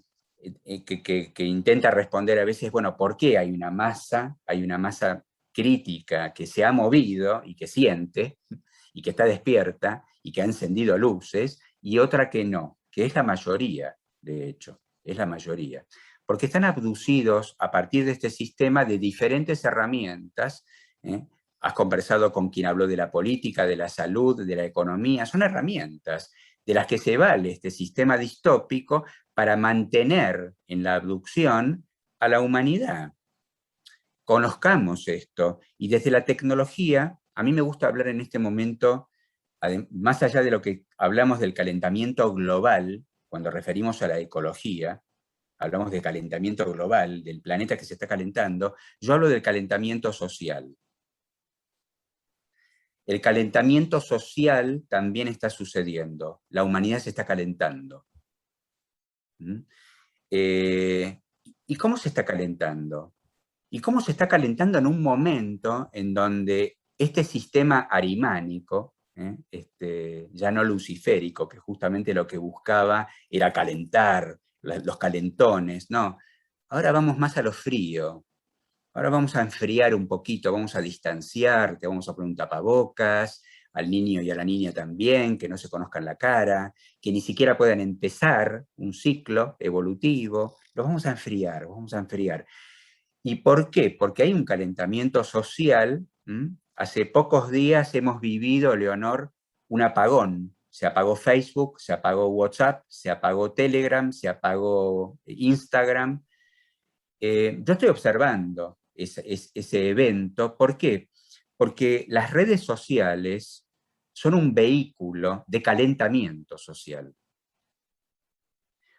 intenta responder a veces, bueno, ¿por qué hay una masa crítica que se ha movido y que siente, y que está despierta, y que ha encendido luces, y otra que no, que es la mayoría, de hecho, es la mayoría? Porque están abducidos a partir de este sistema de diferentes herramientas. Has conversado con quien habló de la política, de la salud, de la economía. Son herramientas de las que se vale este sistema distópico para mantener en la abducción a la humanidad. Conozcamos esto. Y desde la tecnología, a mí me gusta hablar en este momento, más allá de lo que hablamos del calentamiento global, cuando referimos a la ecología, hablamos de calentamiento global, del planeta que se está calentando, yo hablo del calentamiento social. El calentamiento social también está sucediendo. La humanidad se está calentando. ¿Y cómo se está calentando? ¿Y cómo se está calentando en un momento en donde este sistema arimánico, ya no luciférico, que justamente lo que buscaba era calentar, los calentones, no, ahora vamos más a lo frío, ahora vamos a enfriar un poquito, vamos a distanciar, te vamos a poner un tapabocas, al niño y a la niña también, que no se conozcan la cara, que ni siquiera puedan empezar un ciclo evolutivo, los vamos a enfriar, los vamos a enfriar. ¿Y por qué? Porque hay un calentamiento social. Hace pocos días hemos vivido, Leonor, un apagón. Se apagó Facebook, se apagó WhatsApp, se apagó Telegram, se apagó Instagram. Yo estoy observando ese evento. ¿Por qué? Porque las redes sociales son un vehículo de calentamiento social.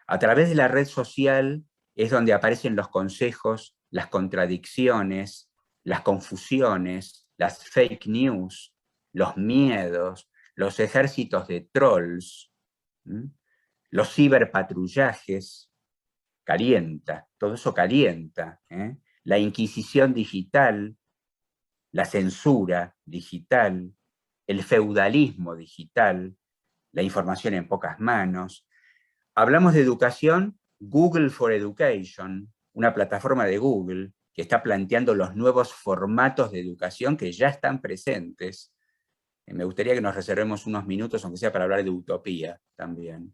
A través de la red social es donde aparecen los consejos, las contradicciones, las confusiones, las fake news, los miedos, los ejércitos de trolls, los ciberpatrullajes. Calienta, todo eso calienta. La inquisición digital, la censura digital, el feudalismo digital, la información en pocas manos. Hablamos de educación, Google for Education, una plataforma de Google que está planteando los nuevos formatos de educación que ya están presentes. Me gustaría que nos reservemos unos minutos, aunque sea para hablar de utopía también.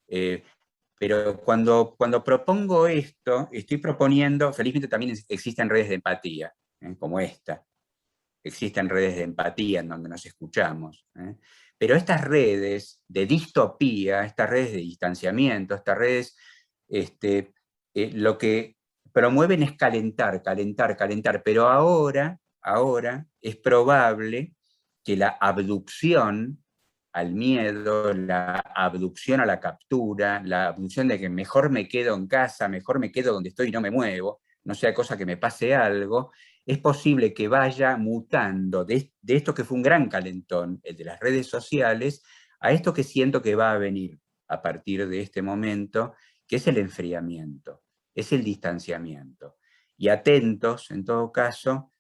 Pero cuando propongo esto, estoy proponiendo, felizmente también existen redes de empatía, como esta. Existen redes de empatía en donde nos escuchamos. Pero estas redes de distopía, estas redes de distanciamiento, estas redes, lo que promueven es calentar, calentar, calentar. Pero ahora es probable que la abducción al miedo, la abducción a la captura, la abducción de que mejor me quedo en casa, mejor me quedo donde estoy y no me muevo, no sea cosa que me pase algo, es posible que vaya mutando de esto que fue un gran calentón, el de las redes sociales, a esto que siento que va a venir a partir de este momento, que es el enfriamiento, es el distanciamiento. Y atentos, en todo caso,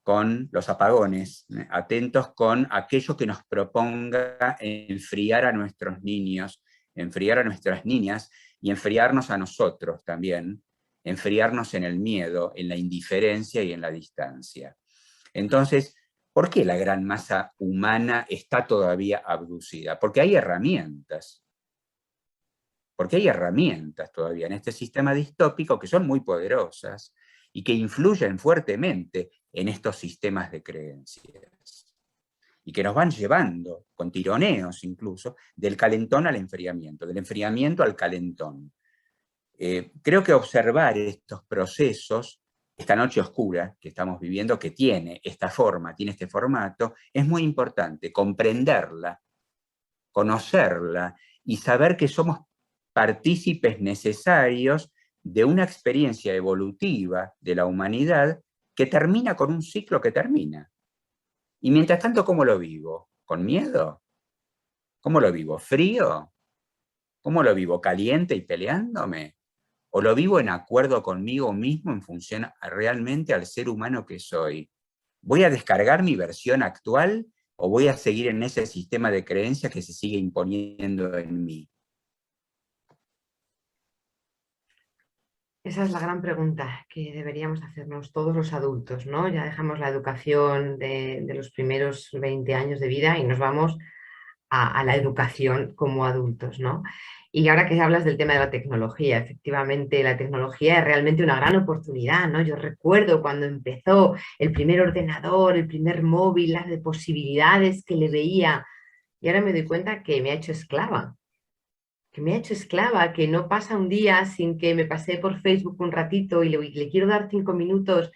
con los apagones, atentos con aquello que nos proponga enfriar a nuestros niños, enfriar a nuestras niñas y enfriarnos a nosotros también, enfriarnos en el miedo, en la indiferencia y en la distancia. Entonces, ¿por qué la gran masa humana está todavía abducida? Porque hay herramientas. Porque hay herramientas todavía en este sistema distópico que son muy poderosas y que influyen fuertemente en estos sistemas de creencias. Y que nos van llevando, con tironeos incluso, del calentón al enfriamiento, del enfriamiento al calentón. Creo que observar estos procesos, esta noche oscura que estamos viviendo, que tiene esta forma, tiene este formato, es muy importante comprenderla, conocerla y saber que somos partícipes necesarios de una experiencia evolutiva de la humanidad que termina con un ciclo que termina. Y mientras tanto, ¿cómo lo vivo? ¿Con miedo? ¿Cómo lo vivo? ¿Frío? ¿Cómo lo vivo? ¿Caliente y peleándome? ¿O lo vivo en acuerdo conmigo mismo en función realmente al ser humano que soy? ¿Voy a descargar mi versión actual o voy a seguir en ese sistema de creencias que se sigue imponiendo en mí? Esa es la gran pregunta que deberíamos hacernos todos los adultos, ¿no? Ya dejamos la educación de los primeros 20 años de vida y nos vamos a la educación como adultos, ¿no? Y ahora que hablas del tema de la tecnología, efectivamente la tecnología es realmente una gran oportunidad, ¿no? Yo recuerdo cuando empezó el primer ordenador, el primer móvil, las de posibilidades que le veía, y ahora me doy cuenta que me ha hecho esclava, que me ha hecho esclava, que no pasa un día sin que me pase por Facebook un ratito y le quiero dar 5 minutos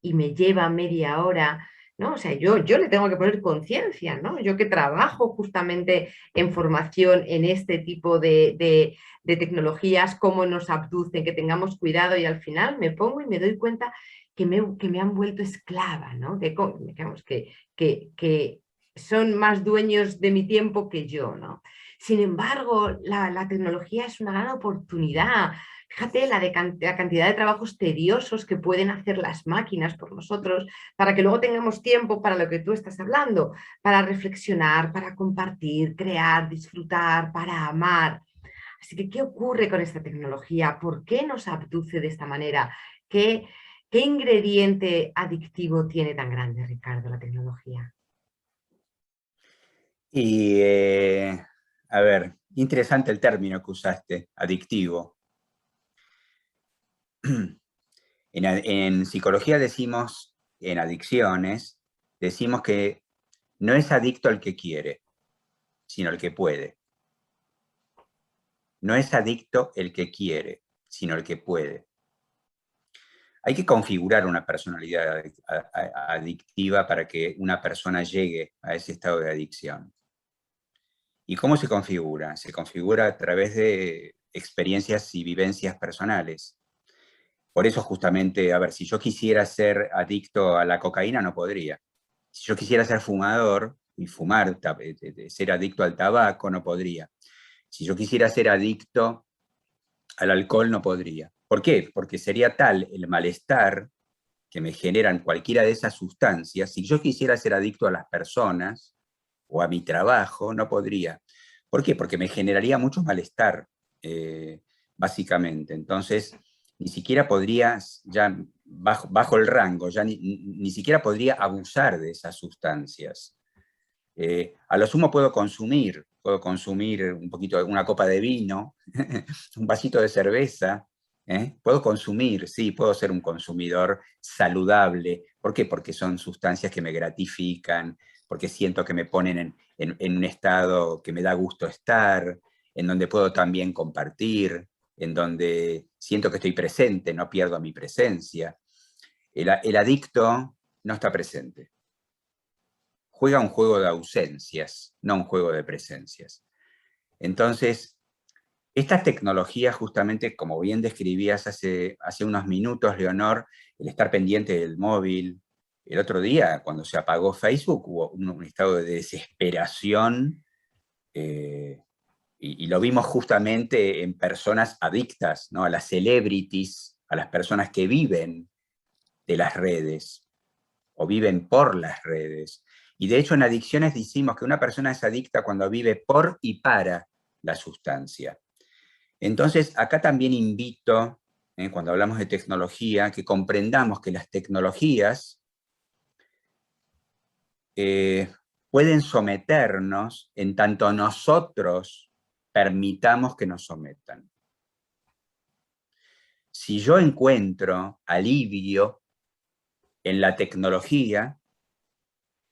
y me lleva media hora, ¿no? O sea, yo le tengo que poner conciencia, ¿no? Yo que trabajo justamente en formación en este tipo de tecnologías, cómo nos abducen, que tengamos cuidado y al final me pongo y me doy cuenta que me han vuelto esclava, ¿no? Digamos, que son más dueños de mi tiempo que yo, ¿no? Sin embargo, la tecnología es una gran oportunidad. Fíjate la cantidad de trabajos tediosos que pueden hacer las máquinas por nosotros para que luego tengamos tiempo para lo que tú estás hablando, para reflexionar, para compartir, crear, disfrutar, para amar. Así que, ¿qué ocurre con esta tecnología? ¿Por qué nos abduce de esta manera? ¿Qué ingrediente adictivo tiene tan grande, Ricardo, la tecnología? Y, a ver, interesante el término que usaste, adictivo. En psicología decimos, en adicciones, decimos que no es adicto el que quiere, sino el que puede. No es adicto el que quiere, sino el que puede. Hay que configurar una personalidad adictiva para que una persona llegue a ese estado de adicción. ¿Y cómo se configura? Se configura a través de experiencias y vivencias personales. Por eso justamente, a ver, si yo quisiera ser adicto a la cocaína, no podría. Si yo quisiera ser fumador y fumar, ser adicto al tabaco, no podría. Si yo quisiera ser adicto al alcohol, no podría. ¿Por qué? Porque sería tal el malestar que me generan cualquiera de esas sustancias. Si yo quisiera ser adicto a las personas o a mi trabajo, no podría. ¿Por qué? Porque me generaría mucho malestar, básicamente. Entonces, ni siquiera podría, ya bajo el rango, ya ni siquiera podría abusar de esas sustancias. A lo sumo puedo consumir un poquito, una copa de vino, un vasito de cerveza, puedo consumir, sí, puedo ser un consumidor saludable. ¿Por qué? Porque son sustancias que me gratifican, porque siento que me ponen en un estado que me da gusto estar, en donde puedo también compartir, en donde siento que estoy presente, no pierdo mi presencia. El adicto no está presente. Juega un juego de ausencias, no un juego de presencias. Entonces, estas tecnologías, justamente, como bien describías hace unos minutos, Leonor, el estar pendiente del móvil. El otro día, cuando se apagó Facebook, hubo un estado de desesperación, y lo vimos justamente en personas adictas, ¿no? A las celebrities, a las personas que viven de las redes o viven por las redes. Y de hecho en adicciones decimos que una persona es adicta cuando vive por y para la sustancia. Entonces, acá también invito, cuando hablamos de tecnología, que comprendamos que las tecnologías pueden someternos en tanto nosotros permitamos que nos sometan. Si yo encuentro alivio en la tecnología,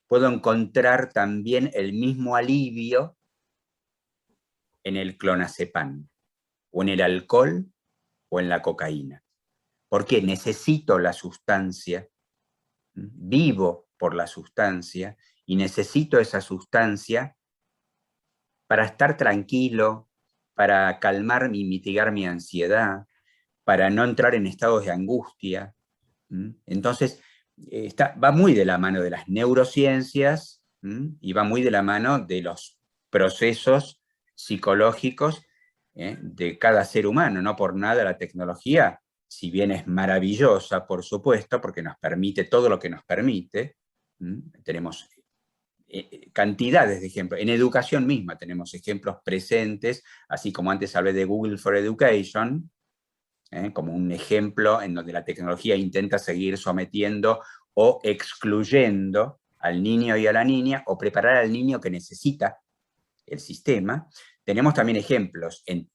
puedo encontrar también el mismo alivio en el clonazepam, o en el alcohol, o en la cocaína. Porque necesito la sustancia, vivo por la sustancia, y necesito esa sustancia para estar tranquilo, para calmar y mitigar mi ansiedad, para no entrar en estados de angustia. Entonces, va muy de la mano de las neurociencias, y va muy de la mano de los procesos psicológicos de cada ser humano. No por nada la tecnología, si bien es maravillosa, por supuesto, porque nos permite todo lo que nos permite, tenemos cantidades de ejemplos. En educación misma tenemos ejemplos presentes, así como antes hablé de Google for Education, como un ejemplo en donde la tecnología intenta seguir sometiendo o excluyendo al niño y a la niña, o preparar al niño que necesita el sistema. Tenemos también ejemplos en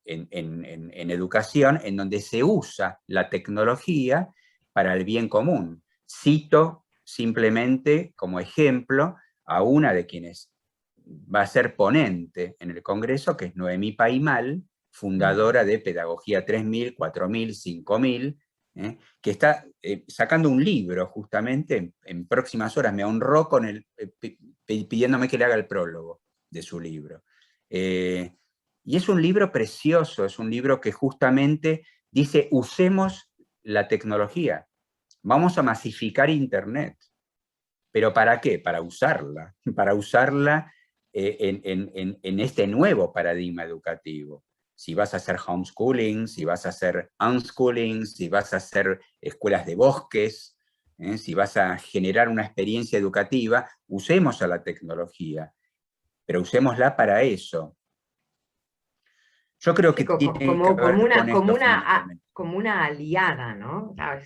educación en donde se usa la tecnología para el bien común. Cito simplemente como ejemplo a una de quienes va a ser ponente en el Congreso, que es Noemí Paimal, fundadora de Pedagogía 3000, 4000, 5000, que está sacando un libro justamente en próximas horas. Me honró con pidiéndome que le haga el prólogo de su libro. Y es un libro precioso, es un libro que justamente dice, usemos la tecnología, vamos a masificar Internet. ¿Pero para qué? Para usarla en este nuevo paradigma educativo. Si vas a hacer homeschooling, si vas a hacer unschooling, si vas a hacer escuelas de bosques, si vas a generar una experiencia educativa, usemos a la tecnología, pero usémosla para eso. Yo creo que tiene que ver con esto fundamentalmente. Como una aliada, ¿no? Claro,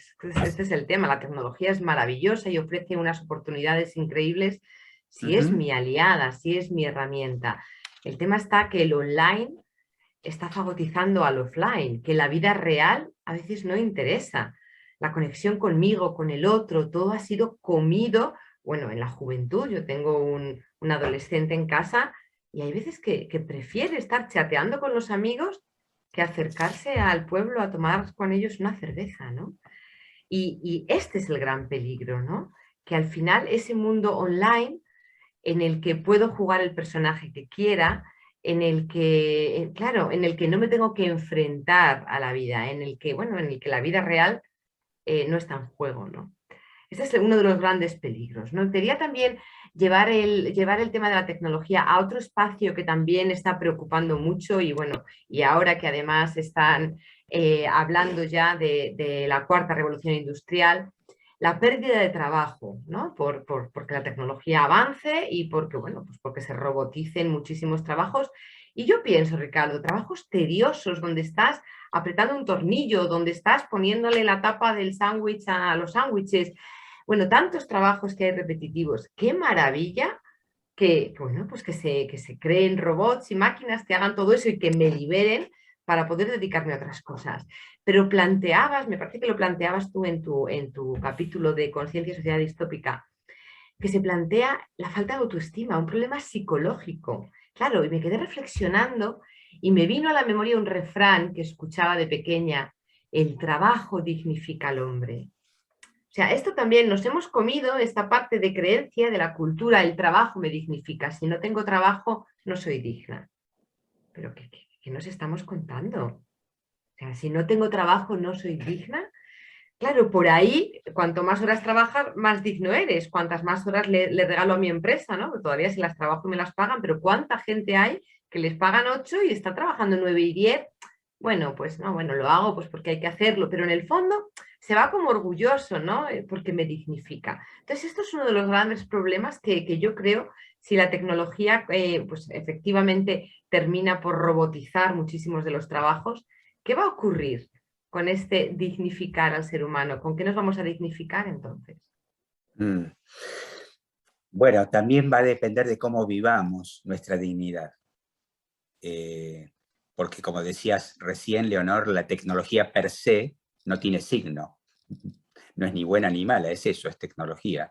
este es el tema. La tecnología es maravillosa y ofrece unas oportunidades increíbles si es mi aliada, si es mi herramienta. El tema está que el online está fagotizando al offline, que la vida real a veces no interesa. La conexión conmigo, con el otro, todo ha sido comido. Bueno, en la juventud, yo tengo un adolescente en casa y hay veces que prefiere estar chateando con los amigos que acercarse al pueblo a tomar con ellos una cerveza, ¿no? Y este es el gran peligro, ¿no? Que al final ese mundo online en el que puedo jugar el personaje que quiera, en el que, claro, en el que no me tengo que enfrentar a la vida, en el que, bueno, en el que la vida real no está en juego, ¿no? Ese es uno de los grandes peligros, ¿no? Quería también llevar el tema de la tecnología a otro espacio que también está preocupando mucho y bueno, y ahora que además están hablando ya de la cuarta revolución industrial, la pérdida de trabajo, ¿no? Porque la tecnología avance y porque, bueno, pues porque se roboticen muchísimos trabajos. Y yo pienso, Ricardo, trabajos tediosos donde estás apretando un tornillo, donde estás poniéndole la tapa del sándwich a los sándwiches. Bueno, tantos trabajos que hay repetitivos. Qué maravilla que, bueno, pues que se creen robots y máquinas que hagan todo eso y que me liberen para poder dedicarme a otras cosas. Pero planteabas, me parece que lo planteabas tú en tu capítulo de Conciencia y Sociedad Distópica, que se plantea la falta de autoestima, un problema psicológico. Claro, y me quedé reflexionando y me vino a la memoria un refrán que escuchaba de pequeña: el trabajo dignifica al hombre. O sea, esto también nos hemos comido esta parte de creencia de la cultura, el trabajo me dignifica, si no tengo trabajo no soy digna. Pero ¿qué nos estamos contando? O sea, si no tengo trabajo no soy digna. Claro, por ahí, cuanto más horas trabajas, más digno eres. Cuantas más horas le regalo a mi empresa, ¿no? Porque todavía si las trabajo me las pagan, pero ¿cuánta gente hay que les pagan 8 y está trabajando 9 y 10? Bueno, pues no, bueno, lo hago pues porque hay que hacerlo, pero en el fondo se va como orgulloso, ¿no? Porque me dignifica. Entonces, esto es uno de los grandes problemas que yo creo, si la tecnología, pues efectivamente termina por robotizar muchísimos de los trabajos, ¿qué va a ocurrir con este dignificar al ser humano? ¿Con qué nos vamos a dignificar entonces? Mm. Bueno, también va a depender de cómo vivamos nuestra dignidad. Porque como decías recién, Leonor, la tecnología per se no tiene signo. No es ni buena ni mala, es eso, es tecnología.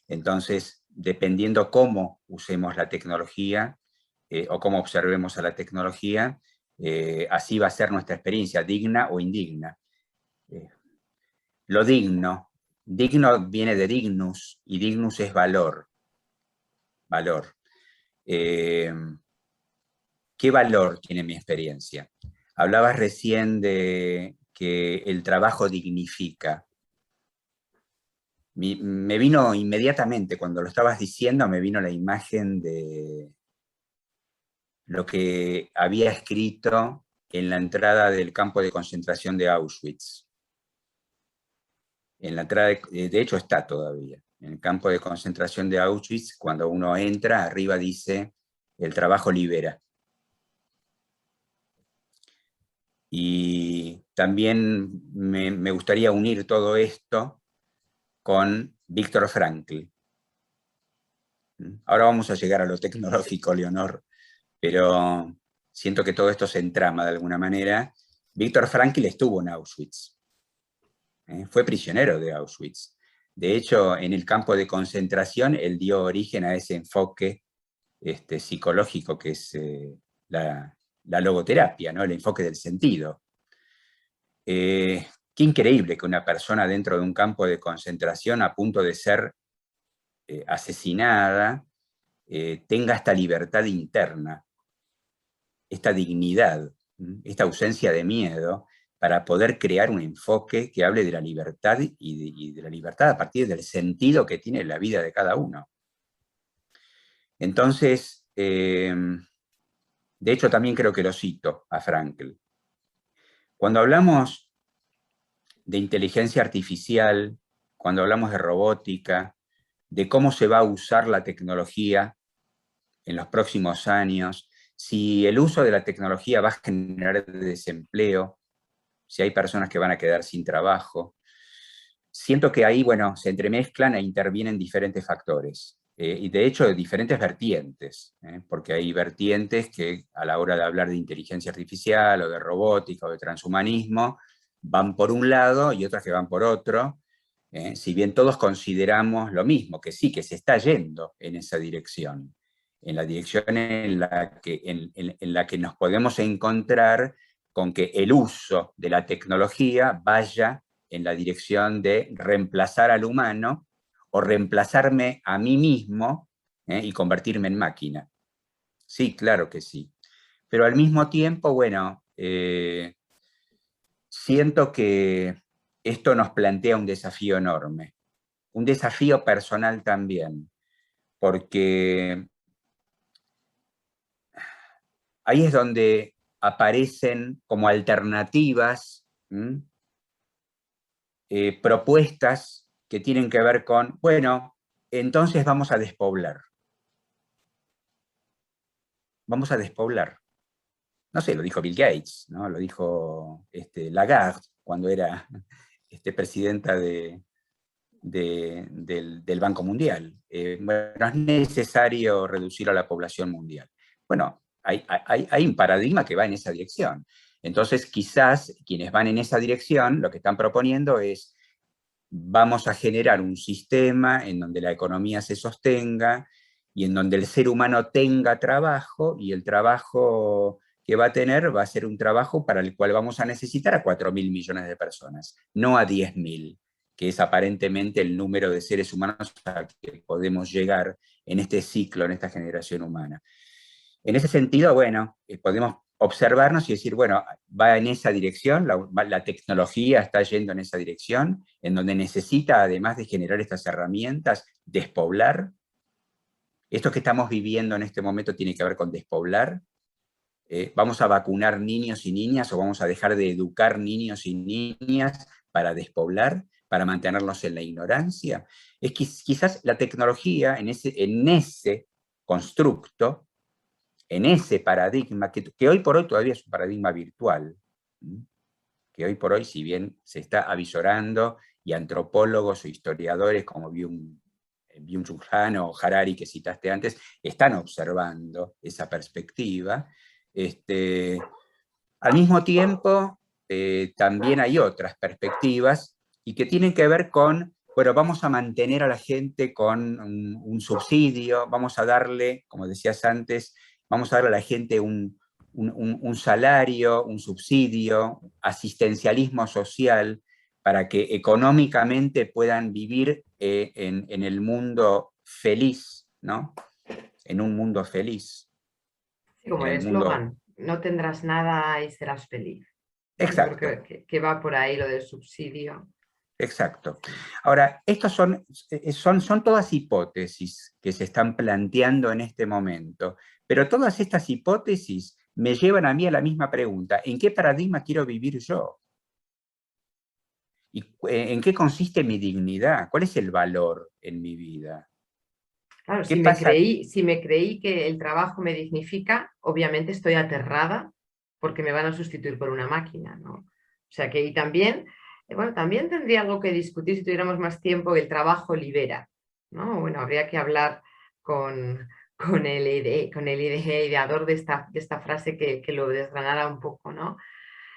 Entonces, dependiendo cómo usemos la tecnología o cómo observemos a la tecnología, así va a ser nuestra experiencia, digna o indigna. Lo digno viene de dignus, y dignus es valor. Valor. ¿Qué valor tiene mi experiencia? Hablabas recién de que el trabajo dignifica. Me vino inmediatamente, cuando lo estabas diciendo, me vino la imagen lo que había escrito en la entrada del campo de concentración de Auschwitz. En la entrada de hecho está todavía. En el campo de concentración de Auschwitz, cuando uno entra, arriba dice, el trabajo libera. Y también me gustaría unir todo esto con Víctor Frankl. Ahora vamos a llegar a lo tecnológico, Leonor, pero siento que todo esto se entrama de alguna manera. Víctor Frankl estuvo en Auschwitz, fue prisionero de Auschwitz. De hecho, en el campo de concentración, él dio origen a ese enfoque psicológico que es la logoterapia, ¿no? El enfoque del sentido. Qué increíble que una persona dentro de un campo de concentración a punto de ser asesinada tenga esta libertad interna, esta dignidad, esta ausencia de miedo, para poder crear un enfoque que hable de la libertad y de la libertad a partir del sentido que tiene la vida de cada uno. Entonces, de hecho también creo que lo cito a Frankl. Cuando hablamos de inteligencia artificial, cuando hablamos de robótica, de cómo se va a usar la tecnología en los próximos años, si el uso de la tecnología va a generar desempleo, si hay personas que van a quedar sin trabajo. Siento que ahí, bueno, se entremezclan e intervienen diferentes factores, y de hecho de diferentes vertientes, porque hay vertientes que a la hora de hablar de inteligencia artificial o de robótica o de transhumanismo, van por un lado y otras que van por otro, si bien todos consideramos lo mismo, que sí, que se está yendo en esa dirección, en la dirección en la que nos podemos encontrar con que el uso de la tecnología vaya en la dirección de reemplazar al humano o reemplazarme a mí mismo y convertirme en máquina. Sí, claro que sí. Pero al mismo tiempo, bueno, siento que esto nos plantea un desafío enorme, un desafío personal también, porque ahí es donde aparecen como alternativas propuestas que tienen que ver con, bueno, entonces vamos a despoblar. Vamos a despoblar. No sé, lo dijo Bill Gates, ¿no? Lo dijo Lagarde cuando era presidenta del Banco Mundial. Bueno, es necesario reducir a la población mundial. Bueno, hay un paradigma que va en esa dirección. Entonces, quizás quienes van en esa dirección, lo que están proponiendo es, vamos a generar un sistema en donde la economía se sostenga y en donde el ser humano tenga trabajo, y el trabajo que va a tener va a ser un trabajo para el cual vamos a necesitar a 4.000 millones de personas, no a 10.000, que es aparentemente el número de seres humanos a que podemos llegar en este ciclo, en esta generación humana. En ese sentido, bueno, podemos observarnos y decir, bueno, va en esa dirección, la tecnología está yendo en esa dirección, en donde necesita, además de generar estas herramientas, despoblar. Esto que estamos viviendo en este momento tiene que ver con despoblar. ¿Vamos a vacunar niños y niñas o vamos a dejar de educar niños y niñas para despoblar, para mantenerlos en la ignorancia? Es que quizás la tecnología en ese constructo, en ese paradigma, que hoy por hoy todavía es un paradigma virtual, que hoy por hoy, si bien se está avisorando, y antropólogos o historiadores como Byung-Chul Han o Harari, que citaste antes, están observando esa perspectiva, al mismo tiempo también hay otras perspectivas y que tienen que ver con, bueno, vamos a mantener a la gente con un subsidio, vamos a darle, como decías antes, vamos a darle a la gente un salario, un subsidio, asistencialismo social, para que económicamente puedan vivir en el mundo feliz, ¿no? En un mundo feliz. Sí, como En el el mundo... eslogan, no tendrás nada y serás feliz. ¿No? Yo creo Exacto. que va por ahí lo del subsidio. exacto. Ahora, estos son todas hipótesis que se están planteando en este momento, pero todas estas hipótesis me llevan a mí a la misma pregunta: ¿en qué paradigma quiero vivir yo? ¿Y en qué consiste mi dignidad? ¿Cuál es el valor en mi vida? Claro, ¿Qué pasa? si me creí que el trabajo me dignifica, obviamente estoy aterrada porque me van a sustituir por una máquina, ¿no? O sea que y también, bueno, también tendría algo que discutir si tuviéramos más tiempo, el trabajo libera, ¿no? Bueno, habría que hablar con con el ideador de esta frase que lo desgranara un poco, ¿no?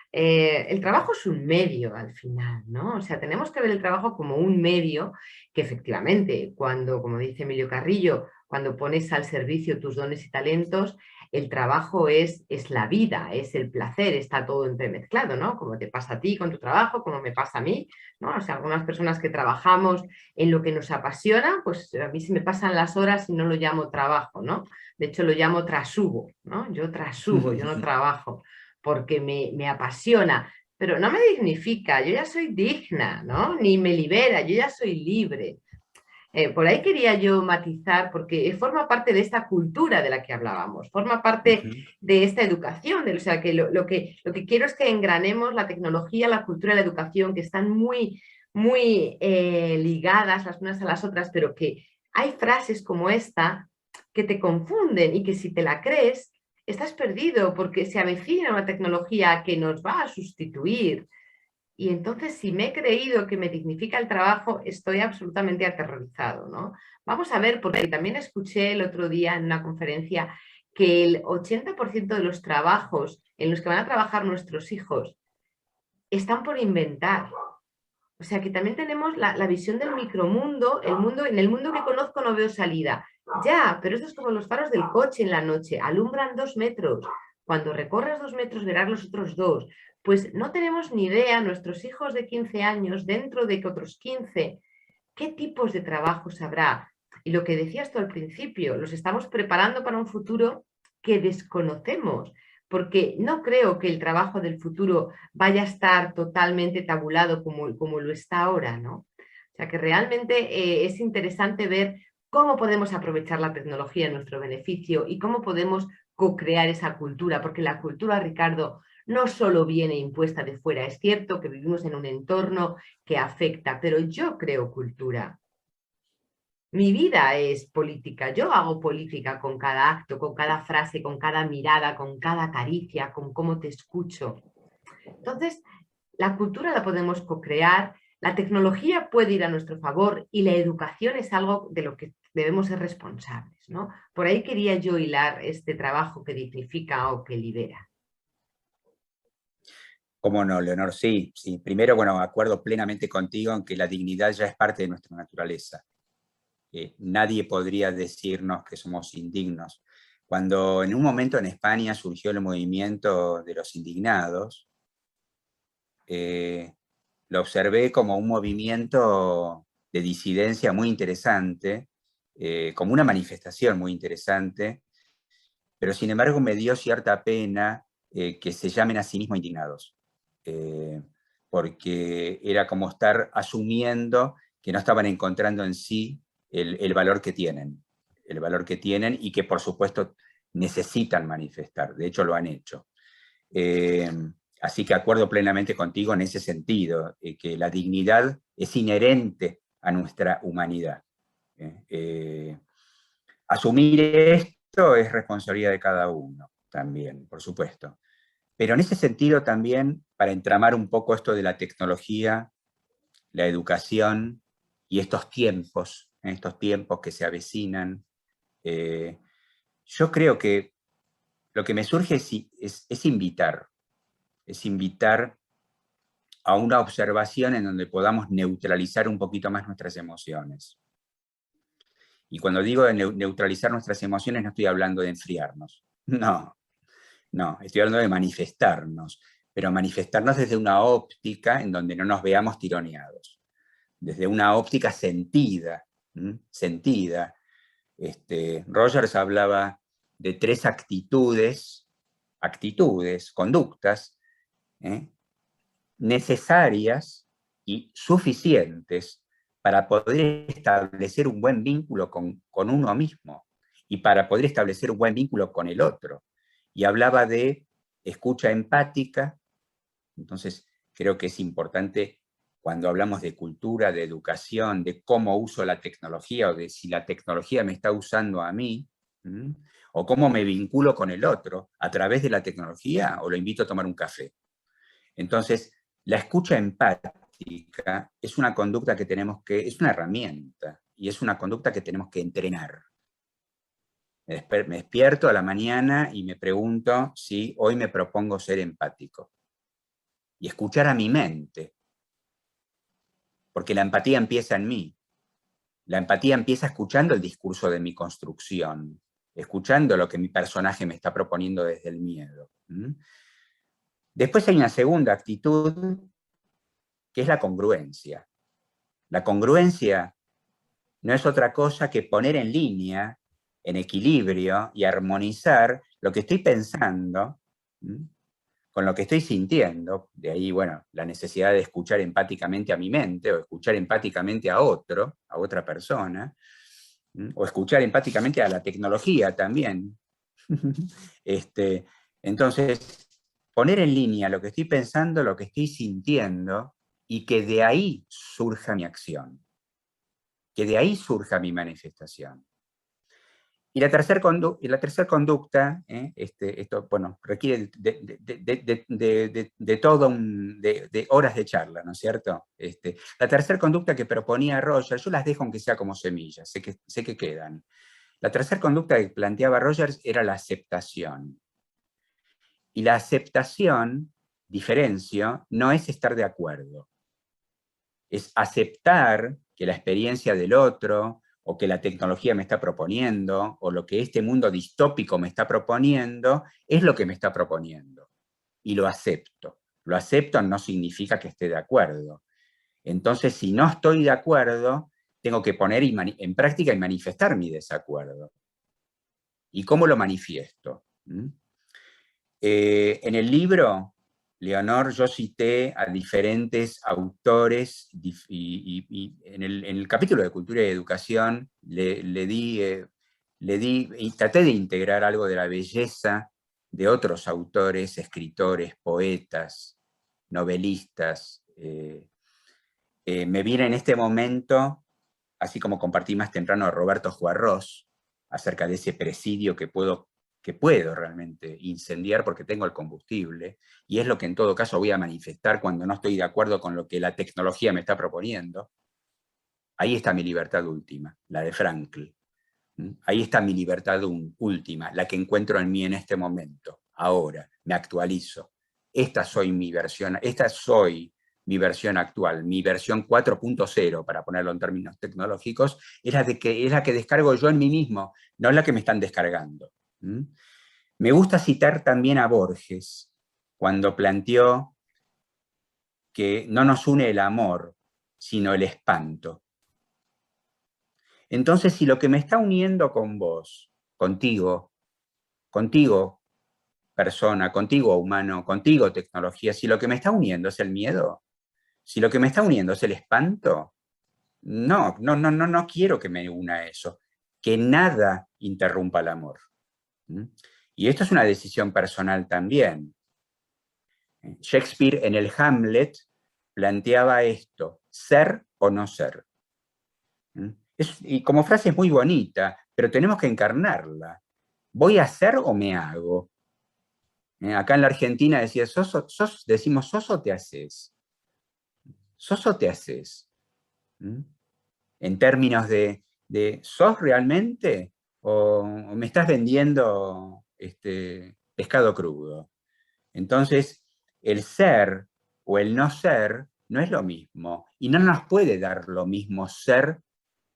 El trabajo es un medio al final, ¿no? O sea, tenemos que ver el trabajo como un medio que efectivamente, cuando, como dice Emilio Carrillo, cuando pones al servicio tus dones y talentos, el trabajo es la vida, es el placer, está todo entremezclado, ¿no? Como te pasa a ti con tu trabajo, como me pasa a mí, ¿no? O sea, algunas personas que trabajamos en lo que nos apasiona, pues a mí se me pasan las horas y no lo llamo trabajo, ¿no? De hecho, lo llamo trasugo, ¿no? Yo trasugo, yo no trabajo porque me apasiona, pero no me dignifica, yo ya soy digna, ¿no? Ni me libera, yo ya soy libre. Por ahí quería yo matizar, porque forma parte de esta cultura de la que hablábamos, forma parte Ujú. de esta educación, o sea, que lo que quiero es que engranemos la tecnología, la cultura y la educación, que están muy ligadas las unas a las otras, pero que hay frases como esta que te confunden y que si te la crees, estás perdido porque se avecina una tecnología que nos va a sustituir. Y entonces, si me he creído que me dignifica el trabajo, estoy absolutamente aterrorizado, ¿no? Vamos a ver, porque también escuché el otro día en una conferencia que el 80% de los trabajos en los que van a trabajar nuestros hijos están por inventar. O sea que también tenemos la visión del micromundo, en el mundo que conozco no veo salida. Ya, pero esto es como los faros del coche en la noche, alumbran 2 metros. Cuando recorras 2 metros verás los otros dos. Pues no tenemos ni idea, nuestros hijos de 15 años, dentro de que otros 15, qué tipos de trabajos habrá. Y lo que decías tú al principio, los estamos preparando para un futuro que desconocemos, porque no creo que el trabajo del futuro vaya a estar totalmente tabulado como lo está ahora, ¿no? O sea que realmente es interesante ver cómo podemos aprovechar la tecnología en nuestro beneficio y cómo podemos co-crear esa cultura, porque la cultura, Ricardo, no solo viene impuesta de fuera. Es cierto que vivimos en un entorno que afecta, pero yo creo cultura. Mi vida es política, yo hago política con cada acto, con cada frase, con cada mirada, con cada caricia, con cómo te escucho. Entonces, la cultura la podemos co-crear, la tecnología puede ir a nuestro favor y la educación es algo de lo que debemos ser responsables, ¿no? Por ahí quería yo hilar este trabajo que dignifica o que libera. ¿Cómo no, Leonor? Sí, sí. Primero, bueno, acuerdo plenamente contigo en que la dignidad ya es parte de nuestra naturaleza. Nadie podría decirnos que somos indignos. Cuando en un momento en España surgió el movimiento de los indignados, eh, lo observé como un movimiento de disidencia muy interesante, como una manifestación muy interesante, pero sin embargo me dio cierta pena que se llamen a sí mismos indignados, eh, porque era como estar asumiendo que no estaban encontrando en sí el valor que tienen, el valor que tienen y que por supuesto necesitan manifestar, de hecho lo han hecho. Eh, Así que acuerdo plenamente contigo en ese sentido, que la dignidad es inherente a nuestra humanidad. Asumir esto es responsabilidad de cada uno también, por supuesto. Pero en ese sentido también, para entramar un poco esto de la tecnología, la educación y estos tiempos que se avecinan, eh, yo creo que lo que me surge es invitar a una observación en donde podamos neutralizar un poquito más nuestras emociones. Y cuando digo de neutralizar nuestras emociones no estoy hablando de enfriarnos, no, no, estoy hablando de manifestarnos, pero manifestarnos desde una óptica en donde no nos veamos tironeados, desde una óptica sentida, sentida. Rogers hablaba de 3 actitudes, conductas, ¿eh? necesarias y suficientes para poder establecer un buen vínculo con uno mismo y para poder establecer un buen vínculo con el otro. Y hablaba de escucha empática. Entonces, creo que es importante cuando hablamos de cultura, de educación, de cómo uso la tecnología o de si la tecnología me está usando a mí, o cómo me vinculo con el otro a través de la tecnología o lo invito a tomar un café. Entonces, la escucha empática es una conducta que tenemos que, es una herramienta y es una conducta que tenemos que entrenar. Me despierto a la mañana y me pregunto si hoy me propongo ser empático y escuchar a mi mente, porque la empatía empieza en mí. La empatía empieza escuchando el discurso de mi construcción, escuchando lo que mi personaje me está proponiendo desde el miedo. Después hay una segunda actitud, que es la congruencia. La congruencia no es otra cosa que poner en línea, en equilibrio y armonizar lo que estoy pensando con lo que estoy sintiendo. De ahí, bueno, la necesidad de escuchar empáticamente a mi mente o escuchar empáticamente a otro, a otra persona, o escuchar empáticamente a la tecnología también. Entonces, poner en línea lo que estoy pensando, lo que estoy sintiendo, y que de ahí surja mi acción, que de ahí surja mi manifestación. Y la tercera conducta, esto, bueno, requiere de todo de horas de charla, ¿no es cierto? La tercera conducta que proponía Rogers, yo las dejo aunque sea como semillas, sé que quedan. La tercera conducta que planteaba Rogers era la aceptación. Y la aceptación, diferencio, no es estar de acuerdo. Es aceptar que la experiencia del otro, o que la tecnología me está proponiendo, o lo que este mundo distópico me está proponiendo, es lo que me está proponiendo. Y lo acepto. Lo acepto no significa que esté de acuerdo. Entonces, si no estoy de acuerdo, tengo que poner en práctica y manifestar mi desacuerdo. ¿Y cómo lo manifiesto? En el libro, Leonor, yo cité a diferentes autores y en el capítulo de Cultura y Educación le di y traté de integrar algo de la belleza de otros autores, escritores, poetas, novelistas. Me viene en este momento, así como compartí más temprano a Roberto Juarros, acerca de ese presidio que puedo realmente incendiar porque tengo el combustible, y es lo que en todo caso voy a manifestar cuando no estoy de acuerdo con lo que la tecnología me está proponiendo. Ahí está mi libertad última, la de Frankl. Ahí está mi libertad última, la que encuentro en mí en este momento. Ahora, me actualizo. Esta soy mi versión actual, mi versión 4.0, para ponerlo en términos tecnológicos, es la que descargo yo en mí mismo, no es la que me están descargando. Me gusta citar también a Borges, cuando planteó que no nos une el amor, sino el espanto. Entonces, si lo que me está uniendo con vos, contigo, persona, contigo humano, contigo tecnología, si lo que me está uniendo es el miedo, si lo que me está uniendo es el espanto, no quiero que me una eso, que nada interrumpa el amor. Y esto es una decisión personal también. Shakespeare en el Hamlet planteaba esto, ser o no ser. Y como frase es muy bonita, pero tenemos que encarnarla. ¿Voy a ser o me hago? Acá en la Argentina decimos, ¿sos o te haces? ¿Sos o te haces? En términos de ¿sos realmente? ¿O me estás vendiendo pescado crudo? Entonces, el ser o el no ser no es lo mismo. Y no nos puede dar lo mismo ser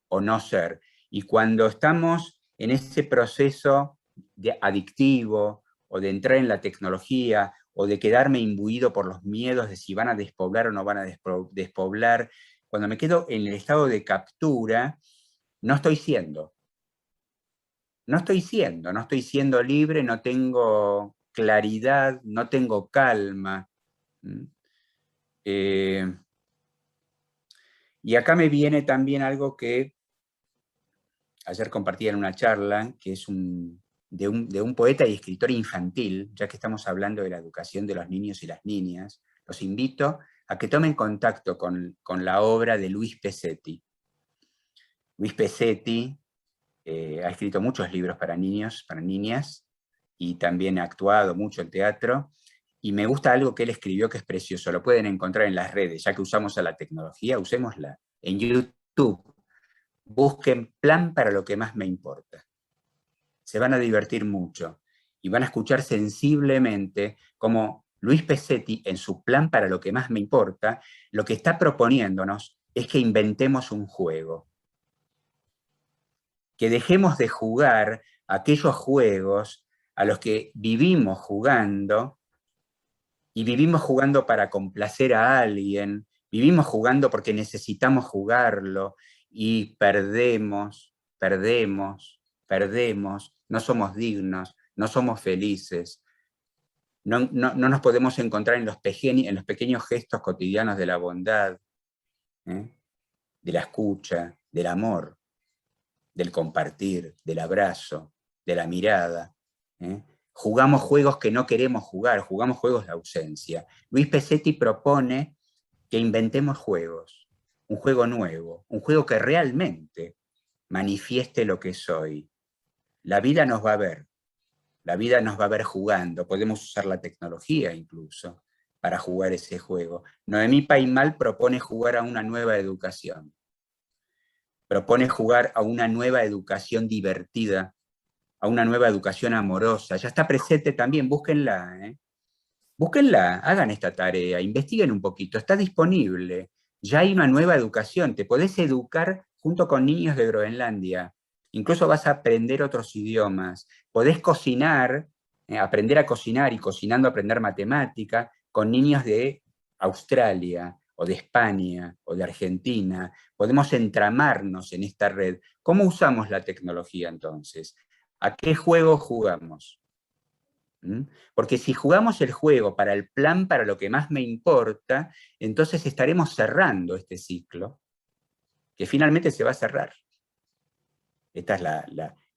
o no ser. Y cuando estamos en ese proceso adictivo o de entrar en la tecnología o de quedarme imbuido por los miedos de si van a despoblar o no van a despoblar, cuando me quedo en el estado de captura, no estoy siendo. No estoy siendo libre, no tengo claridad, no tengo calma. Y acá me viene también algo que ayer compartí en una charla, que es de un poeta y escritor infantil, ya que estamos hablando de la educación de los niños y las niñas. Los invito a que tomen contacto con la obra de Luis Pesetti. Luis Pesetti ha escrito muchos libros para niños, para niñas, y también ha actuado mucho en teatro. Y me gusta algo que él escribió que es precioso. Lo pueden encontrar en las redes, ya que usamos a la tecnología, usémosla. En YouTube, busquen Plan para lo que más me importa. Se van a divertir mucho y van a escuchar sensiblemente cómo Luis Pesetti, en su Plan para lo que más me importa, lo que está proponiéndonos es que inventemos un juego. Que dejemos de jugar aquellos juegos a los que vivimos jugando, y vivimos jugando para complacer a alguien, vivimos jugando porque necesitamos jugarlo, y perdemos, no somos dignos, no somos felices, no nos podemos encontrar en los pequeños gestos cotidianos de la bondad, de la escucha, del amor, del compartir, del abrazo, de la mirada. Jugamos juegos que no queremos jugar, jugamos juegos de ausencia. Luis Pesetti propone que inventemos juegos, un juego nuevo, un juego que realmente manifieste lo que soy. La vida nos va a ver, la vida nos va a ver jugando, podemos usar la tecnología incluso para jugar ese juego. Noemí Paimal propone jugar a una nueva educación, propone jugar a una nueva educación divertida, a una nueva educación amorosa. Ya está presente también, búsquenla, búsquenla, hagan esta tarea, investiguen un poquito, está disponible. Ya hay una nueva educación, te podés educar junto con niños de Groenlandia, incluso vas a aprender otros idiomas, podés cocinar, aprender a cocinar y cocinando aprender matemática con niños de Australia o de España o de Argentina. Podemos entramarnos en esta red. ¿Cómo usamos la tecnología entonces? ¿A qué juego jugamos? Porque si jugamos el juego para el plan, para lo que más me importa, entonces estaremos cerrando este ciclo, que finalmente se va a cerrar. Esta es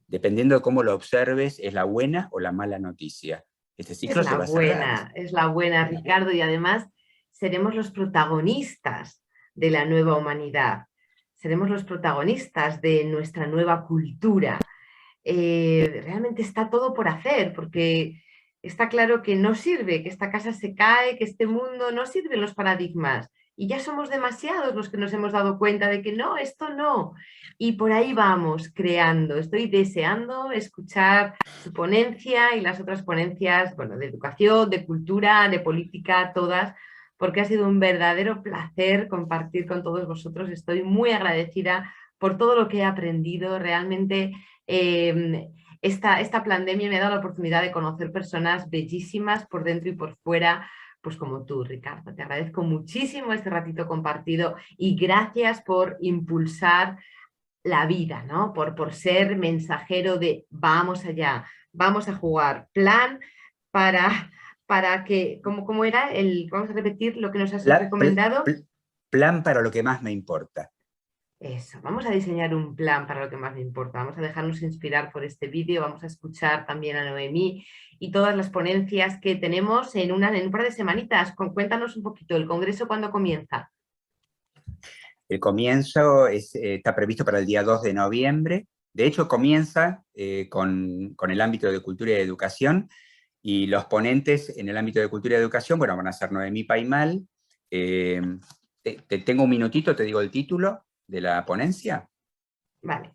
dependiendo de cómo lo observes, es la buena o la mala noticia. Este ciclo se va a cerrar. Es la buena, Ricardo, y además seremos los protagonistas de la nueva humanidad, seremos los protagonistas de nuestra nueva cultura. Realmente está todo por hacer, porque está claro que no sirve, que esta casa se cae, que este mundo no sirven los paradigmas. Y ya somos demasiados los que nos hemos dado cuenta de que no, esto no. Y por ahí vamos creando. Estoy deseando escuchar tu ponencia y las otras ponencias, bueno, de educación, de cultura, de política, todas, porque ha sido un verdadero placer compartir con todos vosotros. Estoy muy agradecida por todo lo que he aprendido. Realmente esta pandemia me ha dado la oportunidad de conocer personas bellísimas por dentro y por fuera, pues como tú, Ricardo. Te agradezco muchísimo este ratito compartido y gracias por impulsar la vida, ¿no? Por ser mensajero de vamos allá, vamos a jugar, plan para que, ¿cómo era? Vamos a repetir lo que nos has recomendado. Plan para lo que más me importa. Eso, vamos a diseñar un plan para lo que más me importa. Vamos a dejarnos inspirar por este vídeo, vamos a escuchar también a Noemí y todas las ponencias que tenemos en un par de semanitas. Cuéntanos un poquito, ¿el congreso cuándo comienza? El comienzo está previsto para el día 2 de noviembre. De hecho, comienza con el ámbito de cultura y educación, y los ponentes en el ámbito de cultura y educación, bueno, van a ser Noemí Paimal. Tengo un minutito, te digo el título de la ponencia. Vale.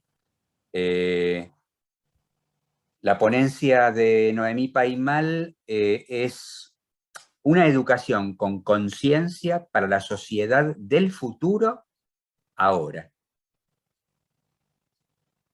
La ponencia de Noemí Paimal es una educación con conciencia para la sociedad del futuro ahora.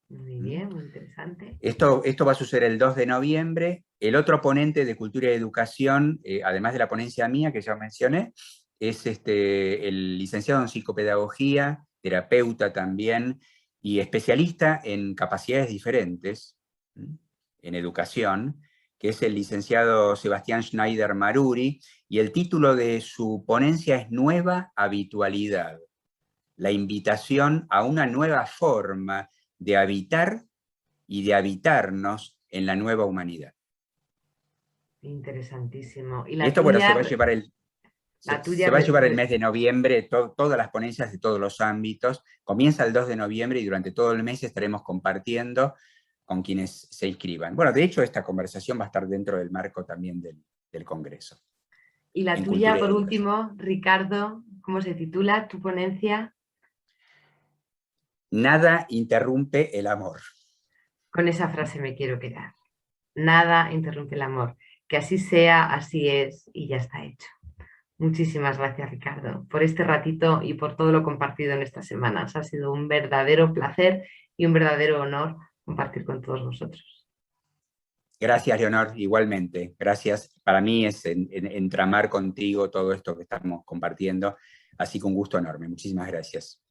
Muy bien, muy interesante. Esto va a suceder el 2 de noviembre. El otro ponente de Cultura y Educación, además de la ponencia mía que ya mencioné, es el licenciado en Psicopedagogía, terapeuta también, y especialista en capacidades diferentes, en educación, que es el licenciado Sebastián Schneider Maruri, y el título de su ponencia es Nueva Habitualidad. la invitación a una nueva forma de habitar y de habitarnos en la nueva humanidad. Interesantísimo. Y Y la esto, bueno, tuya, la se tuya va a llevar el mes de noviembre, todas las ponencias de todos los ámbitos. Comienza el 2 de noviembre y durante todo el mes estaremos compartiendo con quienes se inscriban. Bueno, de hecho, esta conversación va a estar dentro del marco también del Congreso, y la en tuya, Cultura y por Educación. último, Ricardo, ¿cómo se titula tu ponencia? Nada interrumpe el amor. Con esa frase me quiero quedar. Nada interrumpe el amor. Que así sea, así es y ya está hecho. Muchísimas gracias, Ricardo, por este ratito y por todo lo compartido en estas semanas. Ha sido un verdadero placer y un verdadero honor compartir con todos vosotros. Gracias, Leonor, igualmente. Gracias. Para mí es entramar contigo todo esto que estamos compartiendo. Así que un gusto enorme. Muchísimas gracias.